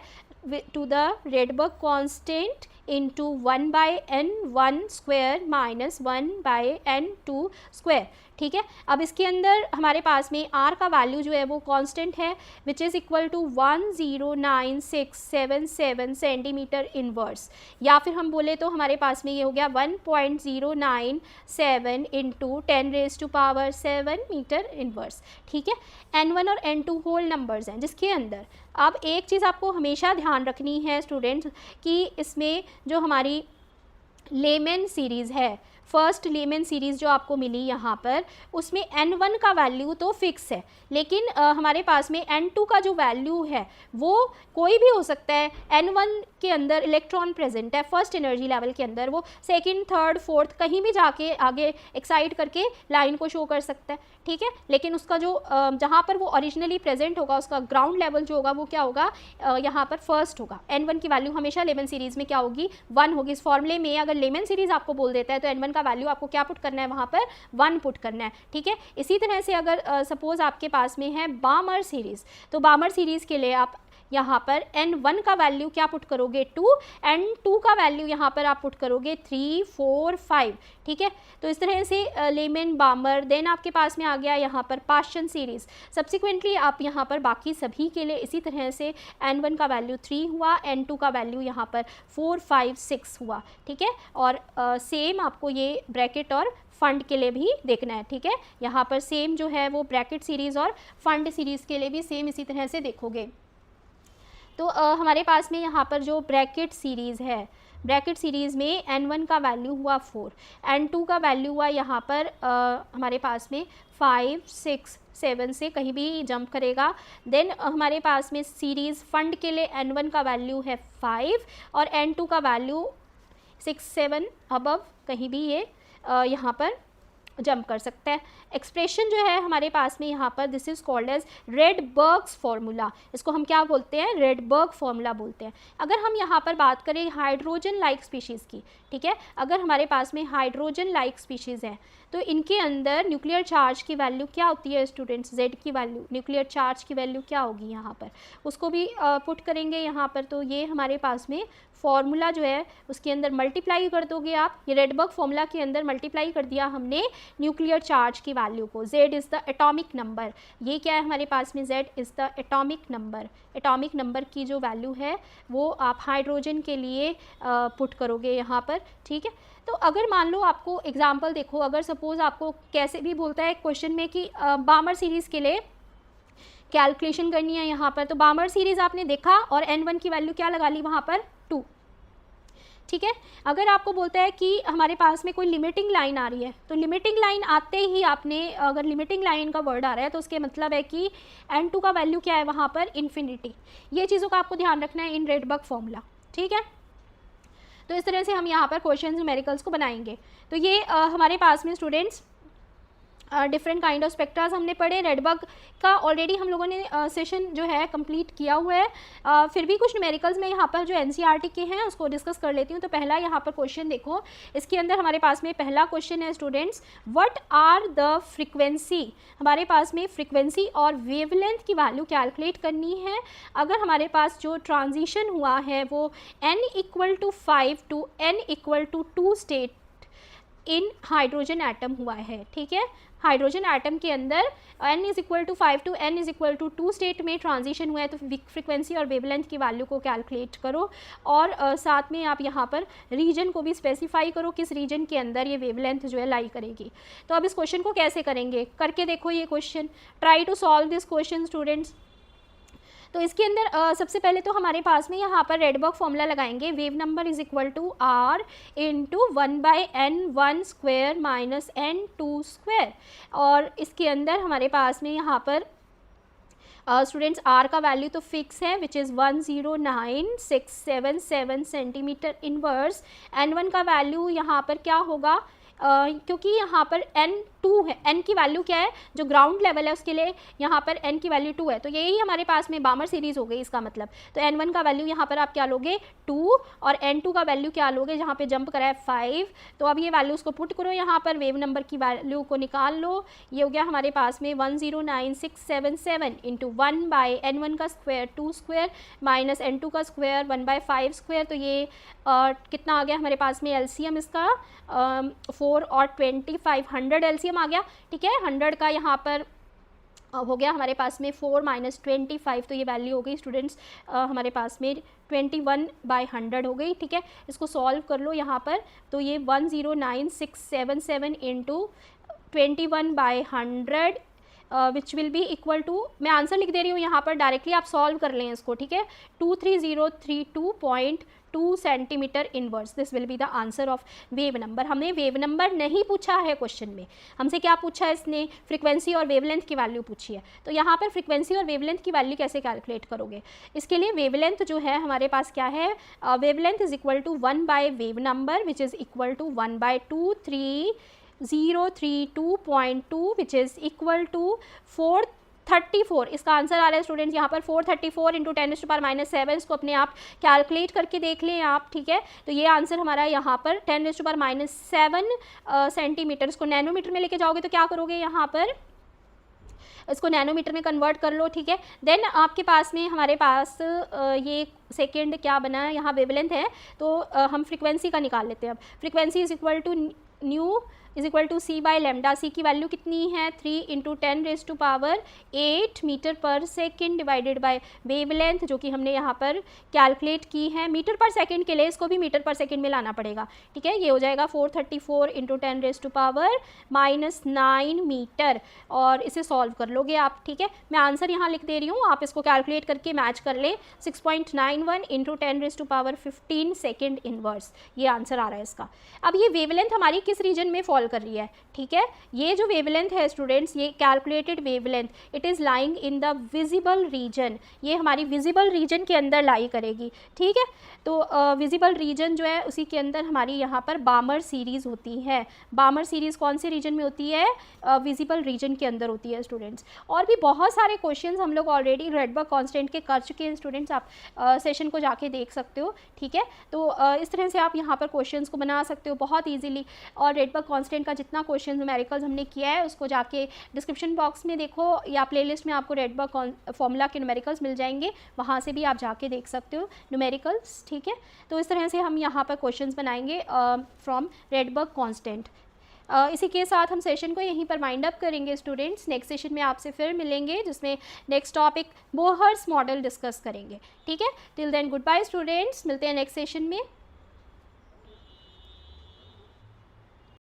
A: to the Rydberg constant into 1/n1 square minus 1/n2 square. ठीक है, अब इसके अंदर हमारे पास में r का वैल्यू जो है वो कांस्टेंट है which is equal to 109,677 centimetre inverse, या फिर हम बोले तो हमारे पास में ये हो गया 1.097 इंटू 10⁻⁷ मीटर इनवर्स। ठीक है, n1 और n2 होल नंबर्स हैं जिसके अंदर अब एक चीज़ आपको हमेशा ध्यान रखनी है स्टूडेंट्स कि इसमें जो हमारी लेमन सीरीज़ है, फर्स्ट लेमन सीरीज़ जो आपको मिली यहाँ पर, उसमें n1 का वैल्यू तो फिक्स है, लेकिन हमारे पास में n2 का जो वैल्यू है वो कोई भी हो सकता है। n1 के अंदर इलेक्ट्रॉन प्रेजेंट है फर्स्ट एनर्जी लेवल के अंदर, वो सेकंड थर्ड फोर्थ कहीं भी जाके आगे एक्साइट करके लाइन को शो कर सकता है। ठीक है, लेकिन उसका जो जहाँ पर वो ओरिजिनली प्रेजेंट होगा उसका ग्राउंड लेवल जो होगा वो क्या होगा, यहाँ पर फर्स्ट होगा। n1 की वैल्यू हमेशा लेमन सीरीज़ में क्या होगी, 1 होगी। इस फॉर्मूले में अगर लेमन सीरीज़ आपको बोल देता है तो n1 का वैल्यू आपको क्या पुट करना है, वहाँ पर 1 पुट करना है। ठीक है, इसी तरह से अगर सपोज़ आपके पास में है बामर सीरीज़, तो बामर सीरीज़ के लिए आप यहाँ पर n1 का वैल्यू क्या पुट करोगे 2, n2 का वैल्यू यहाँ पर आप पुट करोगे 3, 4, 5। ठीक है, तो इस तरह से लेमन बामर, देन आपके पास में आ गया यहाँ पर पाशन सीरीज़। सब्सिक्वेंटली आप यहाँ पर बाकी सभी के लिए इसी तरह से n1 का वैल्यू 3 हुआ, n2 का वैल्यू यहाँ पर 4, 5, 6 हुआ। ठीक है, और सेम आपको ये ब्रैकेट और फंड के लिए भी देखना है। ठीक है, यहाँ पर सेम जो है वो ब्रैकेट सीरीज़ और फंड सीरीज़ के लिए भी सेम इसी तरह से देखोगे। तो हमारे पास में यहाँ पर जो ब्रैकेट सीरीज़ है, ब्रैकेट सीरीज़ में n1 का वैल्यू हुआ 4, n2 का वैल्यू हुआ यहाँ पर हमारे पास में 5, 6, 7 से कहीं भी जंप करेगा। देन हमारे पास में सीरीज़ फंड के लिए n1 का वैल्यू है 5 और n2 का वैल्यू 6, 7 अबव कहीं भी ये यहाँ पर जंप कर सकता है। एक्सप्रेशन जो है हमारे पास में यहाँ पर, this is called as Rydberg's formula. इसको हम क्या बोलते हैं, रेडबर्ग फार्मूला बोलते हैं। अगर हम यहाँ पर बात करें हाइड्रोजन लाइक स्पीशीज़ की, ठीक है, अगर हमारे पास में हाइड्रोजन लाइक स्पीशीज़ हैं तो इनके अंदर न्यूक्लियर चार्ज की वैल्यू क्या होती है स्टूडेंट्स, Z की वैल्यू, न्यूक्लियर चार्ज की वैल्यू क्या होगी यहाँ पर, उसको भी पुट करेंगे यहाँ पर। तो ये हमारे पास में फॉर्मूला जो है उसके अंदर मल्टीप्लाई कर दोगे आप, ये रेडबर्ग फॉर्मूला के अंदर मल्टीप्लाई कर दिया हमने न्यूक्लियर चार्ज की वैल्यू को। Z is the atomic number, ये क्या है हमारे पास में, Z is the atomic number. Atomic number की जो वैल्यू है वो आप हाइड्रोजन के लिए पुट करोगे यहाँ पर। ठीक है, तो अगर मान लो आपको एग्जाम्पल देखो, अगर सपोज़ आपको कैसे भी बोलता है क्वेश्चन में कि बामर सीरीज़ के लिए कैलकुलेशन करनी है यहाँ पर, तो बामर सीरीज़ आपने देखा और n1 की वैल्यू क्या लगा ली वहाँ पर 2। ठीक है, अगर आपको बोलता है कि हमारे पास में कोई लिमिटिंग लाइन आ रही है, तो लिमिटिंग लाइन आते ही आपने, अगर लिमिटिंग लाइन का वर्ड आ रहा है तो उसके मतलब है कि n2 का वैल्यू क्या है वहाँ पर, इन्फिनिटी। ये चीज़ों का आपको ध्यान रखना है इन रेडबर्ग फॉर्मूला। ठीक है, तो इस तरह से हम यहाँ पर क्वेश्चन न्यूमेरिकल्स को बनाएंगे। तो ये हमारे पास में students different kind of spectras हमने पढ़े। रेडबर्ग का ऑलरेडी हम लोगों ने सेशन जो है कंप्लीट किया हुआ है। फिर भी कुछ न्यूमेरिकल्स में यहाँ पर जो एनसीईआरटी के हैं उसको डिस्कस कर लेती हूँ। तो पहला यहाँ पर क्वेश्चन देखो, इसके अंदर हमारे पास में पहला क्वेश्चन है students, what are the frequency. हमारे पास में फ्रीक्वेंसी और वेवलेंथ की वैल्यू कैलकुलेट करनी है। अगर हमारे पास जो ट्रांजिशन हुआ है वो n=5 to n=2 state in hydrogen atom हुआ है, ठीक है। हाइड्रोजन एटम के अंदर n=5 टू n=2 स्टेट में ट्रांजिशन हुआ है। तो फ्रीक्वेंसी और वेवलेंथ की वैल्यू को कैलकुलेट करो और साथ में आप यहाँ पर रीजन को भी स्पेसिफाई करो, किस रीजन के अंदर ये वेवलेंथ जो है लाई करेगी। तो अब इस क्वेश्चन को कैसे करेंगे, करके देखो ये question, try to solve this question students. तो इसके अंदर सबसे पहले तो हमारे पास में यहाँ पर रेडबर्ग फॉर्मूला लगाएंगे, wave number r into 1/n1² minus n2²। और इसके अंदर हमारे पास में यहाँ पर स्टूडेंट्स r का वैल्यू तो फिक्स है which is 109,677 centimetre inverse. n1 का वैल्यू यहाँ पर क्या होगा, क्योंकि यहाँ पर n2 है, n की वैल्यू क्या है, जो ग्राउंड लेवल है उसके लिए यहाँ पर n की वैल्यू 2 है। तो यही हमारे पास में बामर सीरीज़ हो गई इसका मतलब। तो n1 का वैल्यू यहाँ पर आप क्या लोगे 2 और n2 का वैल्यू क्या लोगे, जहाँ पे जंप करा है 5। तो अब ये वैल्यूज़ को पुट करो, यहाँ पर वेव नंबर की वैल्यू को निकाल लो। ये हो गया हमारे पास में 109,677 इंटू 1/n1 का स्क्वायर 2² माइनस n2 का स्क्वायर 1/5²। तो ये कितना आ गया हमारे पास में एलसीएम इसका 4 और 2500 एलसीएम आ गया, ठीक है। 100 का यहाँ पर हो गया हमारे पास में 4 माइनस 25, तो ये वैल्यू हो गई स्टूडेंट्स हमारे पास में 21/100 हो गई, ठीक है। इसको सॉल्व कर लो यहाँ पर, तो ये 109,677 into 21/100 which will be equal to, मैं आंसर लिख दे रही हूँ यहाँ पर, डायरेक्टली आप सॉल्व कर लें इसको, ठीक है। 23032.2 centimetre inverse, this will be the answer of wave number. हमने वेव नंबर नहीं पूछा है क्वेश्चन में, हमसे क्या पूछा है इसने, फ्रीक्वेंसी और वेवलेंथ की वैल्यू पूछी है। तो यहाँ पर फ्रीक्वेंसी और वेवलेंथ की वैल्यू कैसे कैलकुलेट करोगे, इसके लिए वेवलेंथ जो है हमारे पास क्या है, wavelength is equal to 1 by wave number which is equal to 1/2032.2 which is equal to 434। इसका आंसर आ रहा है स्टूडेंट्स यहाँ पर 434 इंटू 10⁻⁷। इसको अपने आप कैलकुलेट करके देख लें आप, ठीक है। तो ये आंसर हमारा यहाँ पर 10⁻⁷ सेंटीमीटर। इसको नैनोमीटर में लेके जाओगे तो क्या करोगे, यहाँ पर इसको नैनोमीटर में कन्वर्ट कर लो, ठीक है। देन आपके पास में हमारे पास ये सेकेंड क्या बना है, यहाँ वेवलेंथ है, तो हम फ्रीक्वेंसी का निकाल लेते हैं। अब frequency is equal to nu is equal to C by lambda. C की वैल्यू कितनी है 3 into 10⁸ metre per second divided by wavelength, जो कि हमने यहाँ पर कैलकुलेट की है मीटर पर सेकेंड के लिए, इसको भी मीटर पर सेकेंड में लाना पड़ेगा, ठीक है। ये हो जाएगा 434 इंटू 10⁻⁹ मीटर, और इसे सॉल्व कर लोगे आप, ठीक है। मैं आंसर यहाँ लिख दे रही हूँ, आप इसको कैलकुलेट करके मैच कर लें। 6.91 इंटू 10⁻15 सेकेंड इनवर्स, ये आंसर आ रहा है इसका। अब ये वेवलेंथ हमारी किस रीजन में फॉल कर रही है, ठीक है। ये जो वेवलेंथ है स्टूडेंट्स, ये calculated wavelength, it is lying in the visible region, ये हमारी विजिबल रीजन के अंदर लाई करेगी, ठीक है। तो विजिबल रीजन जो है उसी के अंदर हमारी यहाँ पर बामर सीरीज़ होती है। बामर सीरीज़ कौन से रीजन में होती है, विजिबल रीजन के अंदर होती है स्टूडेंट्स। और भी बहुत सारे क्वेश्चंस हम लोग ऑलरेडी रेडबर्ग कांस्टेंट के कर चुके हैं स्टूडेंट्स, आप सेशन को जाके देख सकते हो, ठीक है। तो इस तरह से आप यहाँ पर क्वेश्चंस को बना सकते हो बहुत ईजिली। और रेडबर्ग कांस्टेंट का जितना क्वेश्चन न्यूमेरिकल्स हमने किया है उसको जाके डिस्क्रिप्शन बॉक्स में देखो, या प्लेलिस्ट में आपको रेडबर्ग फॉर्मूला के न्यूमेरिकल्स मिल जाएंगे, वहाँ से भी आप जाके देख सकते हो न्यूमेरिकल्स, ठीक है। तो इस तरह से हम यहाँ पर क्वेश्चंस बनाएंगे फ्रॉम रेडबर्ग कांस्टेंट। इसी के साथ हम सेशन को यहीं पर वाइंड अप करेंगे स्टूडेंट्स। नेक्स्ट सेशन में आपसे फिर मिलेंगे, जिसमें next topic Bohr's model discuss करेंगे, ठीक है। Till then good bye students, मिलते हैं नेक्स्ट सेशन में।